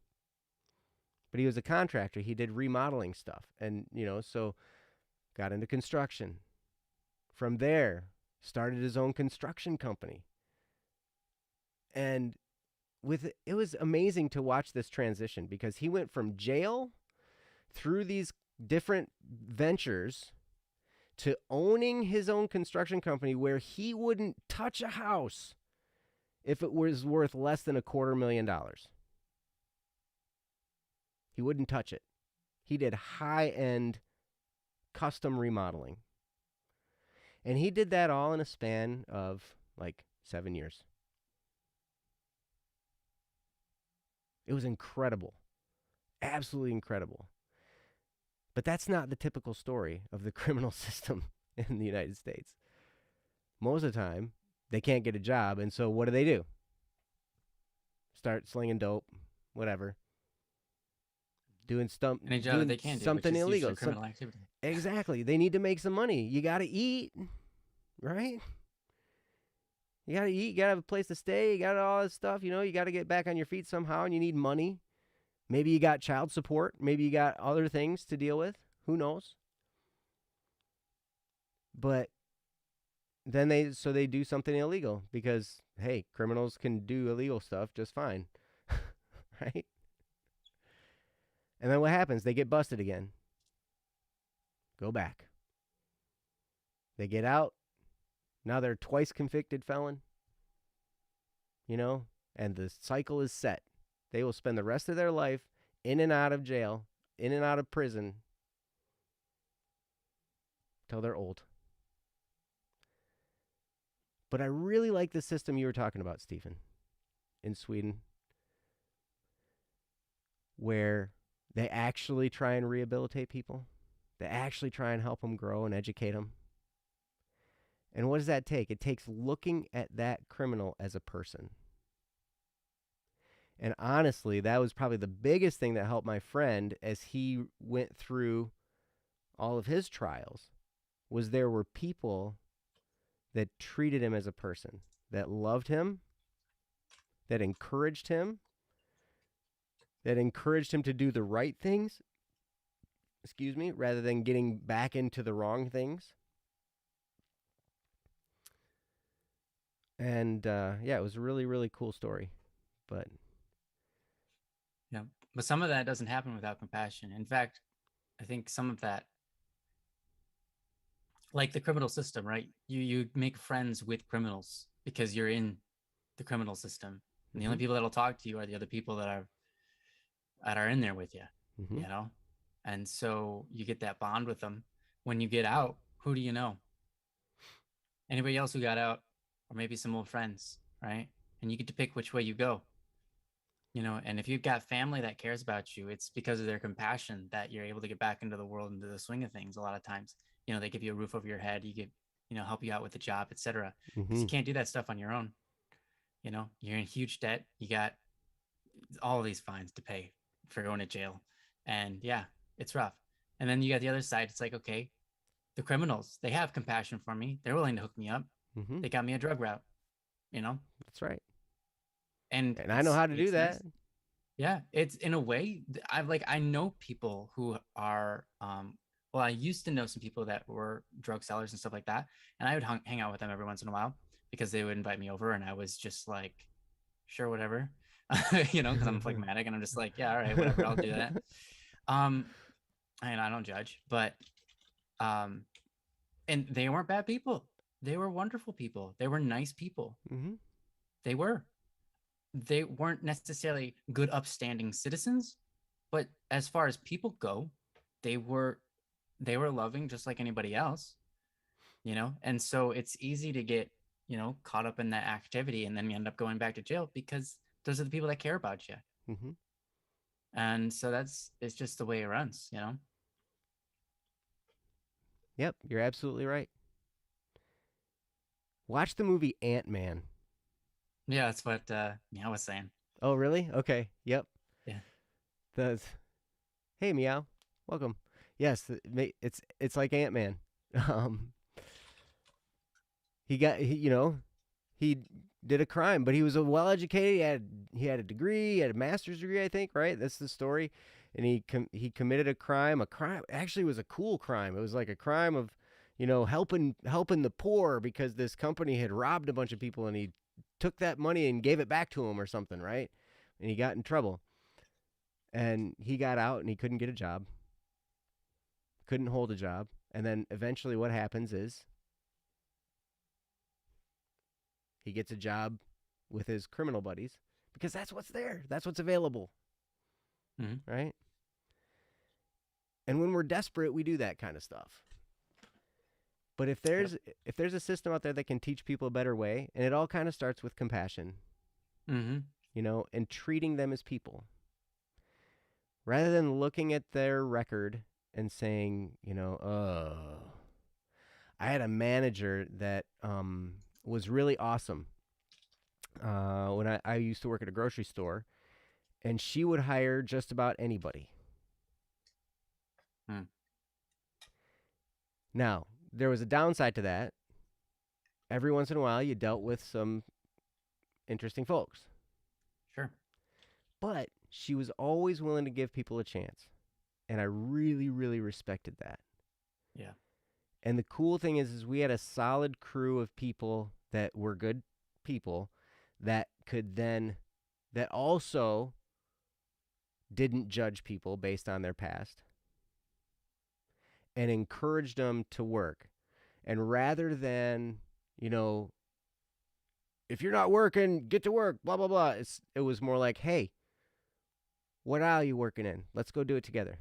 but he was a contractor. He did remodeling stuff, and so got into construction. From there, started his own construction company, and it was amazing to watch this transition because he went from jail through these different ventures to owning his own construction company where he wouldn't touch a house if it was worth less than $250,000. He wouldn't touch it. He did high-end custom remodeling. And he did that all in a span of like 7 years. It was incredible. Absolutely incredible. But that's not the typical story of the criminal system in the United States. Most of the time, they can't get a job, and so what do? Start slinging dope, whatever. Doing Any job that they can do, which something is illegal. usually criminal activity. Exactly. They need to make some money. You got to eat, right? You got to eat. You got to have a place to stay. You got all this stuff. You got to get back on your feet somehow, and you need money. Maybe you got child support. Maybe you got other things to deal with. Who knows? But then they do something illegal because, hey, criminals can do illegal stuff just fine, right? And then what happens? They get busted again. Go back. They get out. Now they're twice convicted felon. And the cycle is set. They will spend the rest of their life in and out of jail, in and out of prison, till they're old. But I really like the system you were talking about, Stephen, in Sweden, where they actually try and rehabilitate people. They actually try and help them grow and educate them. And what does that take? It takes looking at that criminal as a person. And honestly, that was probably the biggest thing that helped my friend as he went through all of his trials, was there were people that treated him as a person, that loved him, that encouraged him to do the right things, rather than getting back into the wrong things. And it was a really, really cool story. But yeah, but some of that doesn't happen without compassion. In fact, I think some of that, like the criminal system, right? You make friends with criminals because you're in the criminal system, and the only people that'll talk to you are the other people that are in there with you, and so you get that bond with them. When you get out, who do you know? Anybody else who got out or maybe some old friends, right? And you get to pick which way you go. And if you've got family that cares about you, it's because of their compassion that you're able to get back into the world, into the swing of things. A lot of times, they give you a roof over your head, you get, help you out with the job, etc. Because Mm-hmm. you can't do that stuff on your own. You're in huge debt, you got all of these fines to pay for going to jail, and yeah, it's rough. And then you got the other side. It's like, okay, the criminals, they have compassion for me, they're willing to hook me up, Mm-hmm. they got me a drug route, you know That's right. and And I know how to do it's that. nice. Yeah, it's in a way. I know people who are well, I used to know some people that were drug sellers and stuff like that, and I would hang out with them every once in a while because they would invite me over, and I was just like, sure, whatever, because I'm phlegmatic and I'm just like, yeah, all right, whatever, I'll do that. Um, and I don't judge, but um, and they weren't bad people. They were wonderful people. They were nice people. Mm-hmm. They were. They weren't necessarily good upstanding citizens, but as far as people go, they were they were loving just like anybody else. And so it's easy to get caught up in that activity, and then you end up going back to jail because those are the people that care about you. Mm-hmm. And so it's just the way it runs. Yep, you're absolutely right. Watch the movie Ant-Man. Yeah, that's what I was saying. Oh, really? Okay. Yep. Yeah. That's Hey, Meow. Welcome. Yes, it's like Ant-Man. Um, he did a crime, but he was a well-educated. He had a degree, he had a master's degree, I think, right? That's the story. And he committed a crime. A crime actually was a cool crime. It was like a crime of, helping the poor because this company had robbed a bunch of people and he took that money and gave it back to him or something, right? And he got in trouble. And he got out and he couldn't get a job. Couldn't hold a job. And then eventually what happens is he gets a job with his criminal buddies because that's what's there. That's what's available, Mm-hmm. right? And when we're desperate, we do that kind of stuff. But if Yep. there's a system out there that can teach people a better way, and it all kind of starts with compassion, Mm-hmm. and treating them as people rather than looking at their record and saying, I had a manager that was really awesome when I used to work at a grocery store, and she would hire just about anybody. Mm. Now, there was a downside to that. Every once in a while, you dealt with some interesting folks, Sure. but she was always willing to give people a chance, and I really, really respected that. Yeah. And the cool thing is we had a solid crew of people that were good people that could then that also didn't judge people based on their past and encouraged them to work. And rather than, you know, if you're not working, get to work, blah, blah, blah. It was more like, hey, what aisle are you working in? Let's go do it together.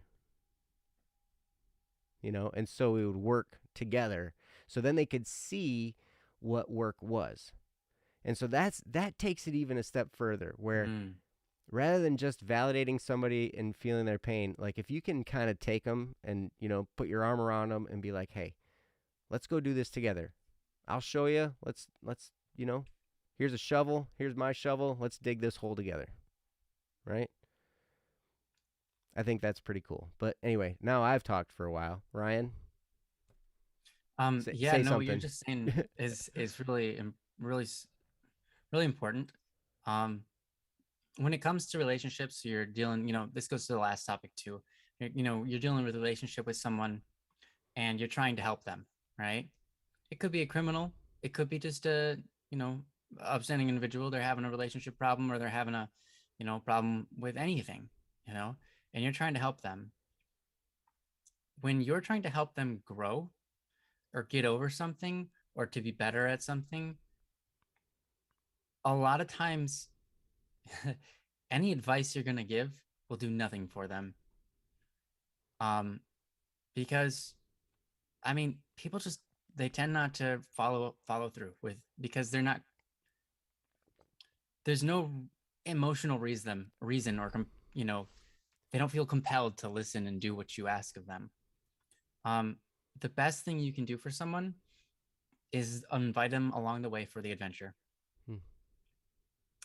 And so we would work together. So then they could see what work was. And so that takes it even a step further where Mm. rather than just validating somebody and feeling their pain, like if you can kind of take them and, put your arm around them and be like, hey, let's go do this together. I'll show you. Let's, here's a shovel. Here's my shovel. Let's dig this hole together. Right? I think that's pretty cool. But anyway, now I've talked for a while. Ryan, say, Yeah, say no, what you're something. just saying is really really really important. Um, when it comes to relationships, you're dealing, this goes to the last topic too. You're dealing with a relationship with someone and you're trying to help them, right? It could be a criminal, it could be just a, you know, upstanding individual. They're having a relationship problem or they're having a, problem with anything, you know, and you're trying to help them. When you're trying to help them grow or get over something or to be better at something, a lot of times any advice you're going to give will do nothing for them. Um, because I mean, people just they tend not to follow through with, because there's no emotional reason or you know, they don't feel compelled to listen and do what you ask of them. um the best thing you can do for someone is invite them along the way for the adventure. Hmm.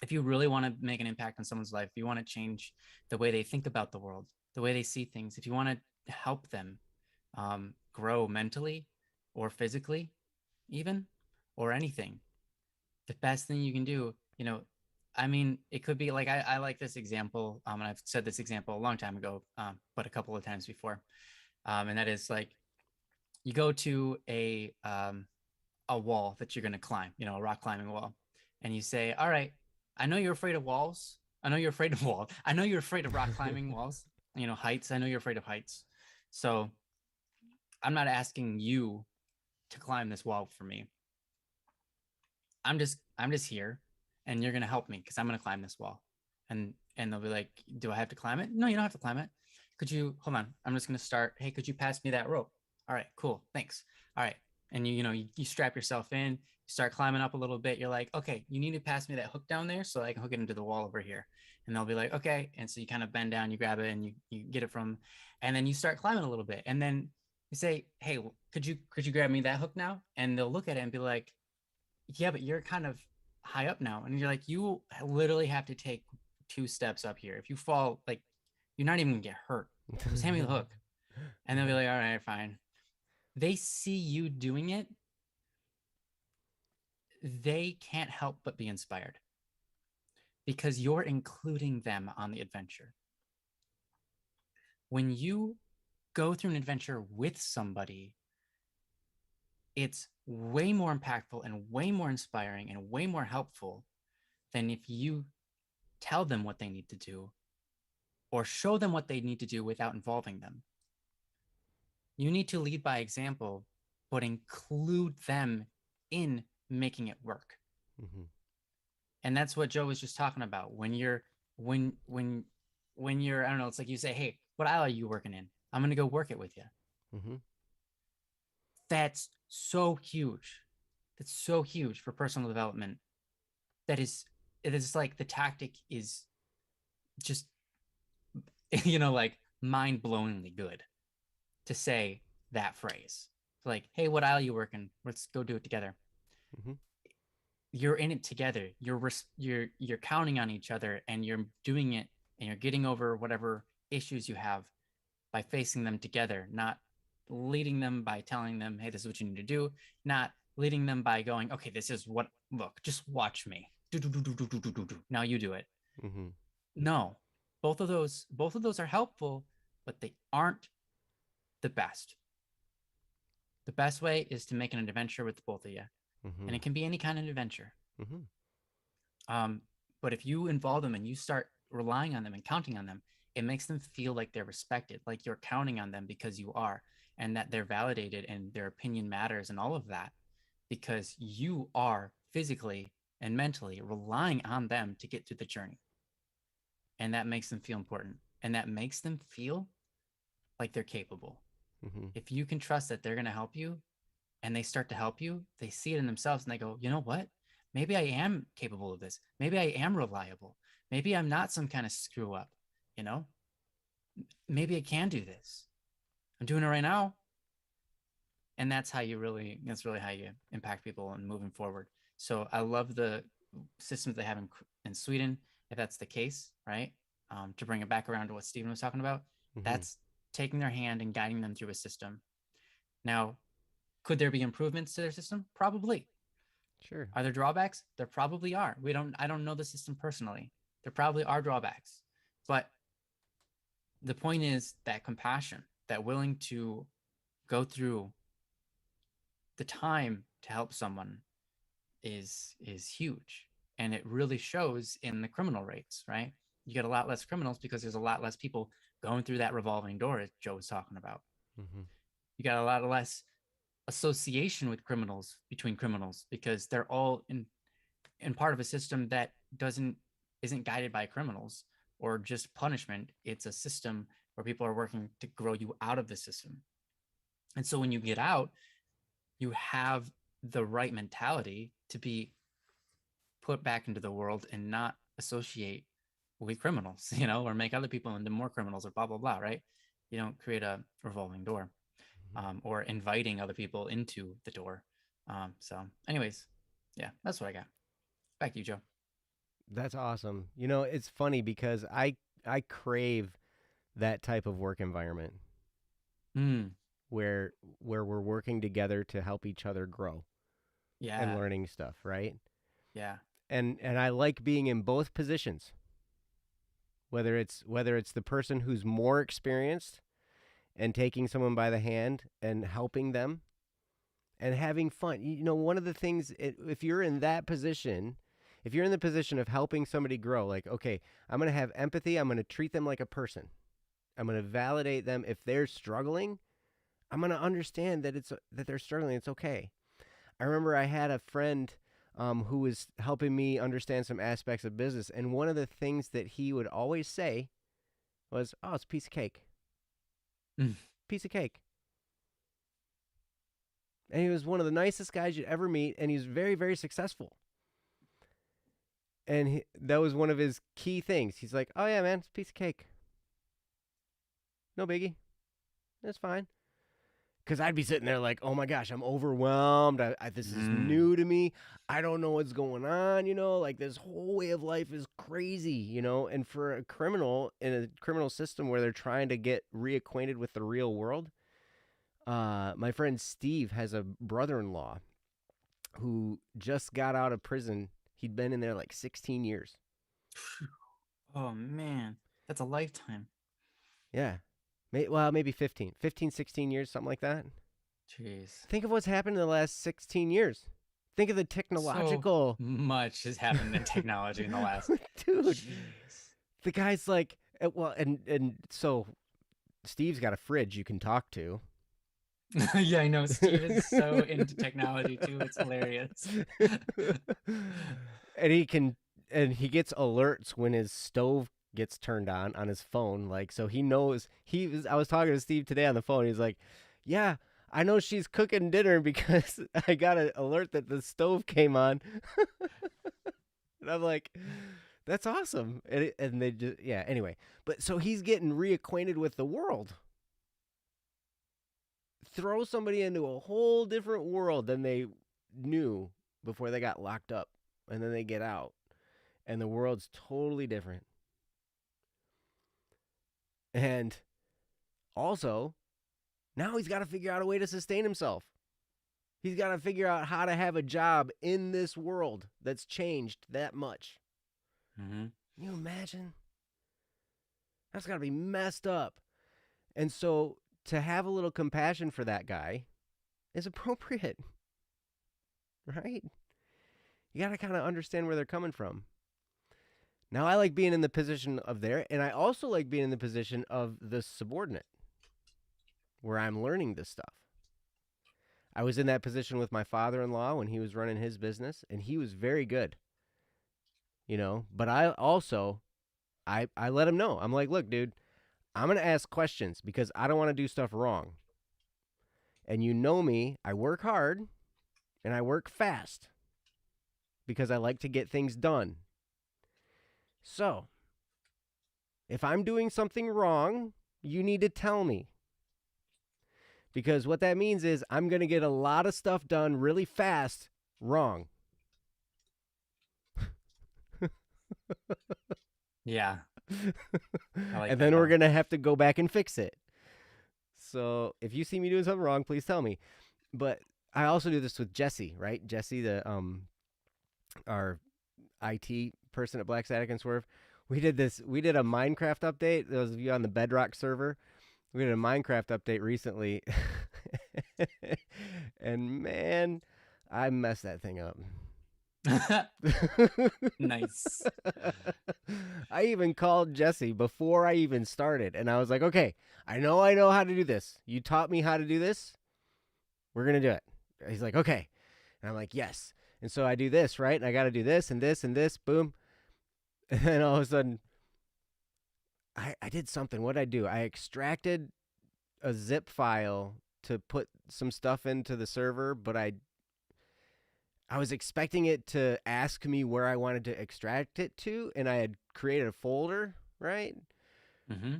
If you really want to make an impact on someone's life, if you want to change the way they think about the world, the way they see things, if you want to help them grow mentally or physically, even, or anything, the best thing you can do, I mean, it could be like, I like this example, and I've said this example a long time ago, but a couple of times before, and that is like, you go to a wall that you're going to climb, a rock climbing wall, and you say, all right, I know you're afraid of walls. I know you're afraid of walls. I know you're afraid of rock climbing walls, heights. I know you're afraid of heights. So I'm not asking you to climb this wall for me. I'm just here, and you're gonna help me because I'm gonna climb this wall. And they'll be like, do I have to climb it? No, you don't have to climb it. Could you hold on? I'm just gonna start. Hey, could you pass me that rope? All right, cool, thanks. All right. And you strap yourself in, you start climbing up a little bit. You're like, okay, you need to pass me that hook down there so I can hook it into the wall over here. And they'll be like, okay. And so you kind of bend down, you grab it, and you get it from, and then you start climbing a little bit. And then you say, hey, could you grab me that hook now? And they'll look at it and be like, yeah, but you're kind of high up now. And you're like, you literally have to take 2 steps up here. If you fall, like, you're not even gonna get hurt. Just hand me the hook. And they'll be like, all right, fine. They see you doing it, they can't help but be inspired because you're including them on the adventure. When you go through an adventure with somebody, it's way more impactful and way more inspiring and way more helpful than if you tell them what they need to do or show them what they need to do without involving them. You need to lead by example, but include them in making it work. Mm-hmm. And that's what Joe was just talking about. When you're, I don't know, it's like you say, hey, what aisle are you working in? I'm gonna go work it with you. Mm-hmm. That's so huge. That's so huge for personal development. That is, it is like the tactic is just, like mind-blowingly good to say that phrase. Like, hey, what aisle you working? Let's go do it together. Mm-hmm. You're in it together. You're counting on each other, and you're doing it, and you're getting over whatever issues you have by facing them together, not leading them by telling them, hey, this is what you need to do, not leading them by going, okay, this is what, look, just watch me. Now you do it. Mm-hmm. No, both of those are helpful, but they aren't the best. The best way is to make an adventure with both of you, Mm-hmm. and it can be any kind of adventure. Mm-hmm. Um, but if you involve them and you start relying on them and counting on them, it makes them feel like they're respected, like you're counting on them because you are, and that they're validated and their opinion matters and all of that, because you are physically and mentally relying on them to get through the journey. And that makes them feel important. And that makes them feel like they're capable. Mm-hmm. If you can trust that they're going to help you and they start to help you, they see it in themselves and they go, you know what? Maybe I am capable of this. Maybe I am reliable. Maybe I'm not some kind of screw up, you know? Maybe I can do this. I'm doing it right now. And that's really how you impact people and moving forward. So I love the systems they have in Sweden, if that's the case, right? To bring it back around to what Stephen was talking about, Mm-hmm. that's taking their hand and guiding them through a system. Now, could there be improvements to their system? Probably. Sure. Are there drawbacks? There probably are. I don't know the system personally. There probably are drawbacks. But the point is that compassion, that willing to go through the time to help someone is huge. And it really shows in the criminal rates, right? You get a lot less criminals because there's a lot less people going through that revolving door, as Joe was talking about. Mm-hmm. You got a lot less association with criminals, between criminals, because they're all in part of a system that isn't guided by criminals or just punishment. It's a system where people are working to grow you out of the system. And so when you get out, you have the right mentality to be put back into the world and not associate with criminals, or make other people into more criminals or blah, blah, blah, right? You don't create a revolving door, or inviting other people into the door. So, anyways, yeah, that's what I got. Back to you, Joe. That's awesome. You know, it's funny because I crave that type of work environment Mm, where we're working together to help each other grow and yeah, learning stuff, right? yeah. And I like being in both positions. Whether it's the person who's more experienced and taking someone by the hand and helping them and having fun. You know, one of the things, if you're in that position, if you're in the position of helping somebody grow, like, okay, I'm going to have empathy. I'm going to treat them like a person. I'm going to validate them. If they're struggling, I'm going to understand that they're struggling. It's okay. I remember I had a friend who was helping me understand some aspects of business, and one of the things that he would always say was, "Oh, it's a piece of cake. Mm. Piece of cake." And he was one of the nicest guys you'd ever meet, and he's very, very successful. And that was one of his key things. He's like, "Oh yeah, man, it's a piece of cake. No biggie. That's fine." Because I'd be sitting there like, "Oh my gosh, I'm overwhelmed. This is Mm. new to me. I don't know what's going on. Like this whole way of life is crazy. And for a criminal in a criminal system where they're trying to get reacquainted with the real world, my friend Steve has a brother-in-law who just got out of prison. He'd been in there like 16 years. Oh man, that's a lifetime. Yeah. Well, maybe 15, 16 years, something like that. Jeez. Think of what's happened in the last 16 years. Think of the So technological. much has happened in technology in the last. Dude, Jeez. the guy's like, well, and so Steve's got a fridge you can talk to. Yeah, I know. Steve is so into technology too. It's hilarious. and he gets alerts when his stove gets turned on his phone, like, so he knows. I was talking to Steve today on the phone. He's like, yeah, I know she's cooking dinner because I got an alert that the stove came on. And I'm like, that's awesome. And they just, yeah, anyway, but so he's getting reacquainted with the world. Throw somebody into a whole different world than they knew before they got locked up, and then they get out and the world's totally different. And also, now he's got to figure out a way to sustain himself. He's got to figure out how to have a job in this world that's changed that much. Mm-hmm. Can you imagine? That's got to be messed up. And so to have a little compassion for that guy is appropriate, right? You got to kind of understand where they're coming from. Now, I like being in the position of there, and I also like being in the position of the subordinate where I'm learning this stuff. I was in that position with my father-in-law when he was running his business, and he was very good, but I also, I let him know. I'm like, look, dude, I'm going to ask questions because I don't want to do stuff wrong. And you know me, I work hard and I work fast because I like to get things done. So, if I'm doing something wrong, you need to tell me. Because what that means is I'm going to get a lot of stuff done really fast wrong. Yeah, I like And that then we're though. going to have to go back and fix it. So if you see me doing something wrong, please tell me. But I also do this with Jesse, right? Jesse, our IT person at Black Static and Swerve. We did a Minecraft update. Those of you on the Bedrock server, we did a Minecraft update recently. And man, I messed that thing up. Nice. I even called Jesse before I even started, and I was like, okay, I know how to do this. You taught me how to do this. We're going to do it. He's like, okay. And I'm like, yes. And so I do this, right? And I got to do this and this and this, boom. And then all of a sudden, I did something. What did I do? I extracted a zip file to put some stuff into the server, but I was expecting it to ask me where I wanted to extract it to, and I had created a folder, right? Mm-hmm.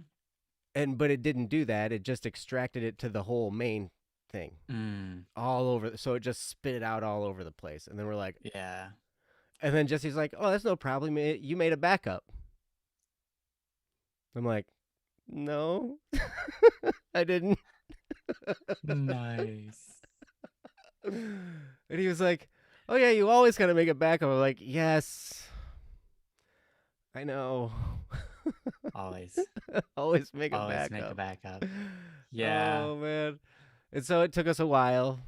And but it didn't do that. It just extracted it to the whole main thing, Mm, all over. So it just spit it out all over the place. And then we're like, yeah. and then Jesse's like, "Oh, that's no problem. You made a backup." I'm like, "No, I didn't." Nice. And he was like, "Oh yeah, you always gotta make a backup." I'm like, "Yes, I know. Always. Always make a Always make a backup." backup. Yeah. Oh man. And so it took us a while,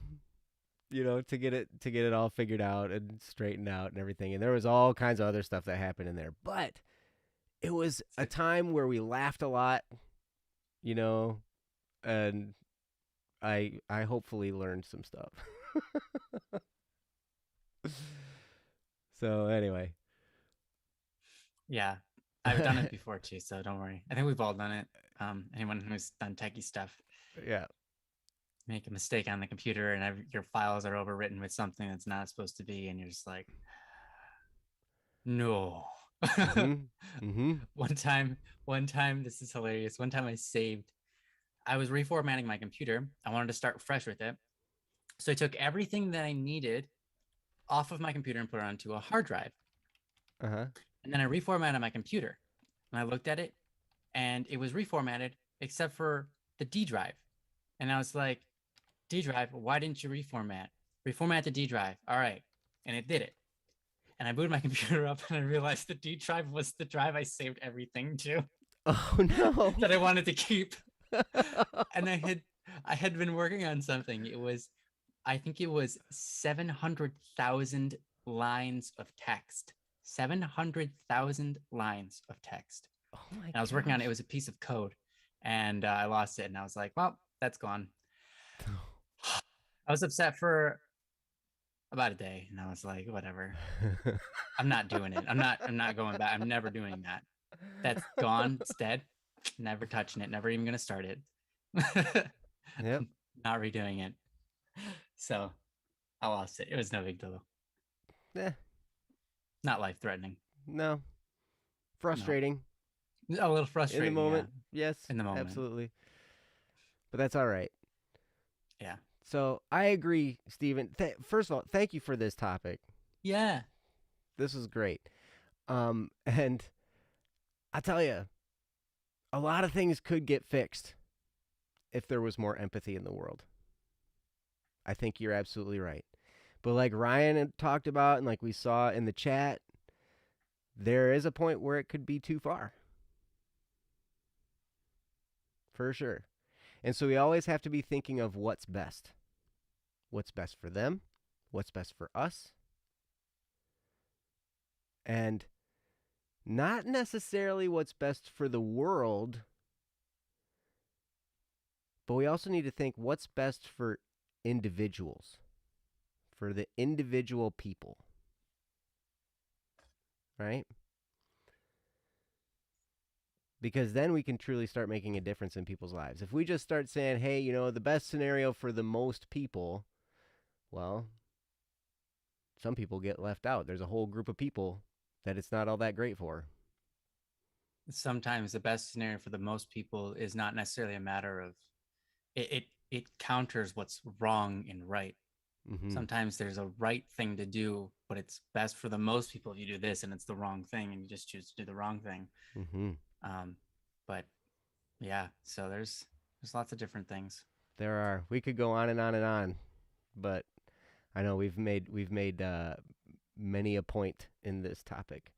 to get it all figured out and straightened out and everything. And there was all kinds of other stuff that happened in there. But it was a So- time where we laughed a lot, you know, and I hopefully learned some stuff. So anyway, Yeah. I've done it before too, so don't worry. I think we've all done it. Anyone who's done techie stuff, yeah. make a mistake on the computer and your files are overwritten with something that's not supposed to be, and you're just like, no. Mhm. Mhm. one time, this is hilarious. One time I was reformatting my computer. I wanted to start fresh with it. So I took everything that I needed off of my computer and put it onto a hard drive. Uh-huh. And then I reformatted my computer. And I looked at it and it was reformatted except for the D drive. And I was like, D drive, why didn't you reformat? Reformat the D drive. All right. And it did it. And I booted my computer up and I realized the D drive was the drive I saved everything to Oh no. that I wanted to keep. And I had been working on something. I think it was 700,000 lines of text. 700,000 lines of text. Oh my And I was working on it. It gosh. was a piece of code. And I lost it. And I was like, well, that's gone. I was upset for about a day. And I was like, whatever. I'm not doing it. I'm not going back. I'm never doing that. That's gone. It's dead. Never touching it. Never even going to start it. Yep. Not redoing it. So I lost it. It was no big deal. Yeah. Not life threatening. No. Frustrating No. A little in the frustrating. moment. Yeah. Yes. In the moment. Absolutely. But that's all right. Yeah. So I agree, Stephen. First of all, thank you for this topic. Yeah. This was great. And I tell you, a lot of things could get fixed if there was more empathy in the world. I think you're absolutely right. But like Ryan had talked about, and like we saw in the chat, there is a point where it could be too far. For sure. And so we always have to be thinking of what's best. What's best for them? What's best for us? And not necessarily what's best for the world, but we also need to think what's best for individuals, for the individual people, right? Because then we can truly start making a difference in people's lives. If we just start saying, hey, the best scenario for the most people, well, some people get left out. There's a whole group of people that it's not all that great for. Sometimes the best scenario for the most people is not necessarily a matter of it counters what's wrong and right. Mm-hmm. Sometimes there's a right thing to do, but it's best for the most people if you do this, and it's the wrong thing, and you just choose to do the wrong thing. Mm-hmm. But yeah, so there's lots of different things. There are. We could go on and on and on, but I know we've made many a point in this topic.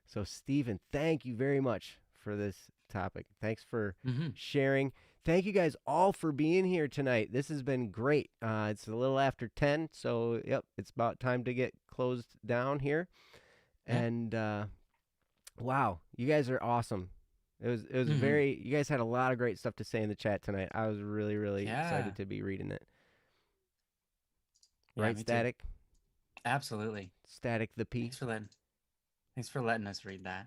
So Stephen, thank you very much for this topic. Thanks for Mm-hmm. sharing. Thank you guys all for being here tonight. This has been great. It's a little after 10, so yep, it's about time to get closed down here. Yeah. And wow, you guys are awesome. It was Mm-hmm. very. You guys had a lot of great stuff to say in the chat tonight. I was really really Yeah. excited to be reading it. Yeah, Right, me too. Static? Absolutely. Static the P. Thanks for letting us read that.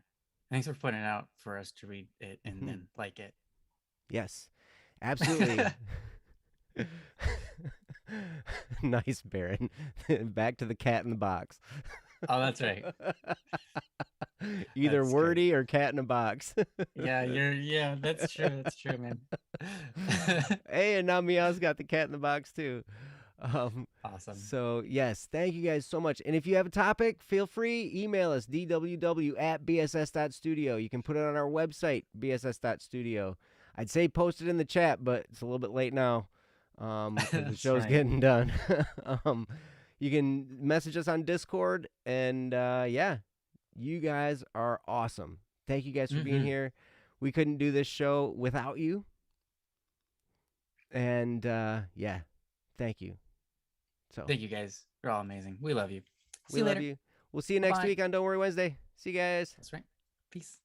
Thanks for putting it out for us to read it and Mhm. then like it. Yes, absolutely. Nice, Baron. Back to the cat in the box. Oh, that's right. Either That's great. wordy or cat in a box. Yeah, that's true. That's true, man. Hey, and now Meow's got the cat in the box too. Um, Awesome. so yes, thank you guys so much. And if you have a topic, feel free, email us dww@bss.studio. You can put it on our website, bss.studio. I'd say post it in the chat, but it's a little bit late now because the That's show's right. getting done. um, you can message us on Discord, and yeah, you guys are awesome. Thank you guys for being Hmm. here. We couldn't do this show without you, and yeah, thank you. So Thank you guys. You're all amazing. We love you. See we you love later. you. We'll see you Bye next bye. week on Don't Worry Wednesday. See you guys. That's right. Peace.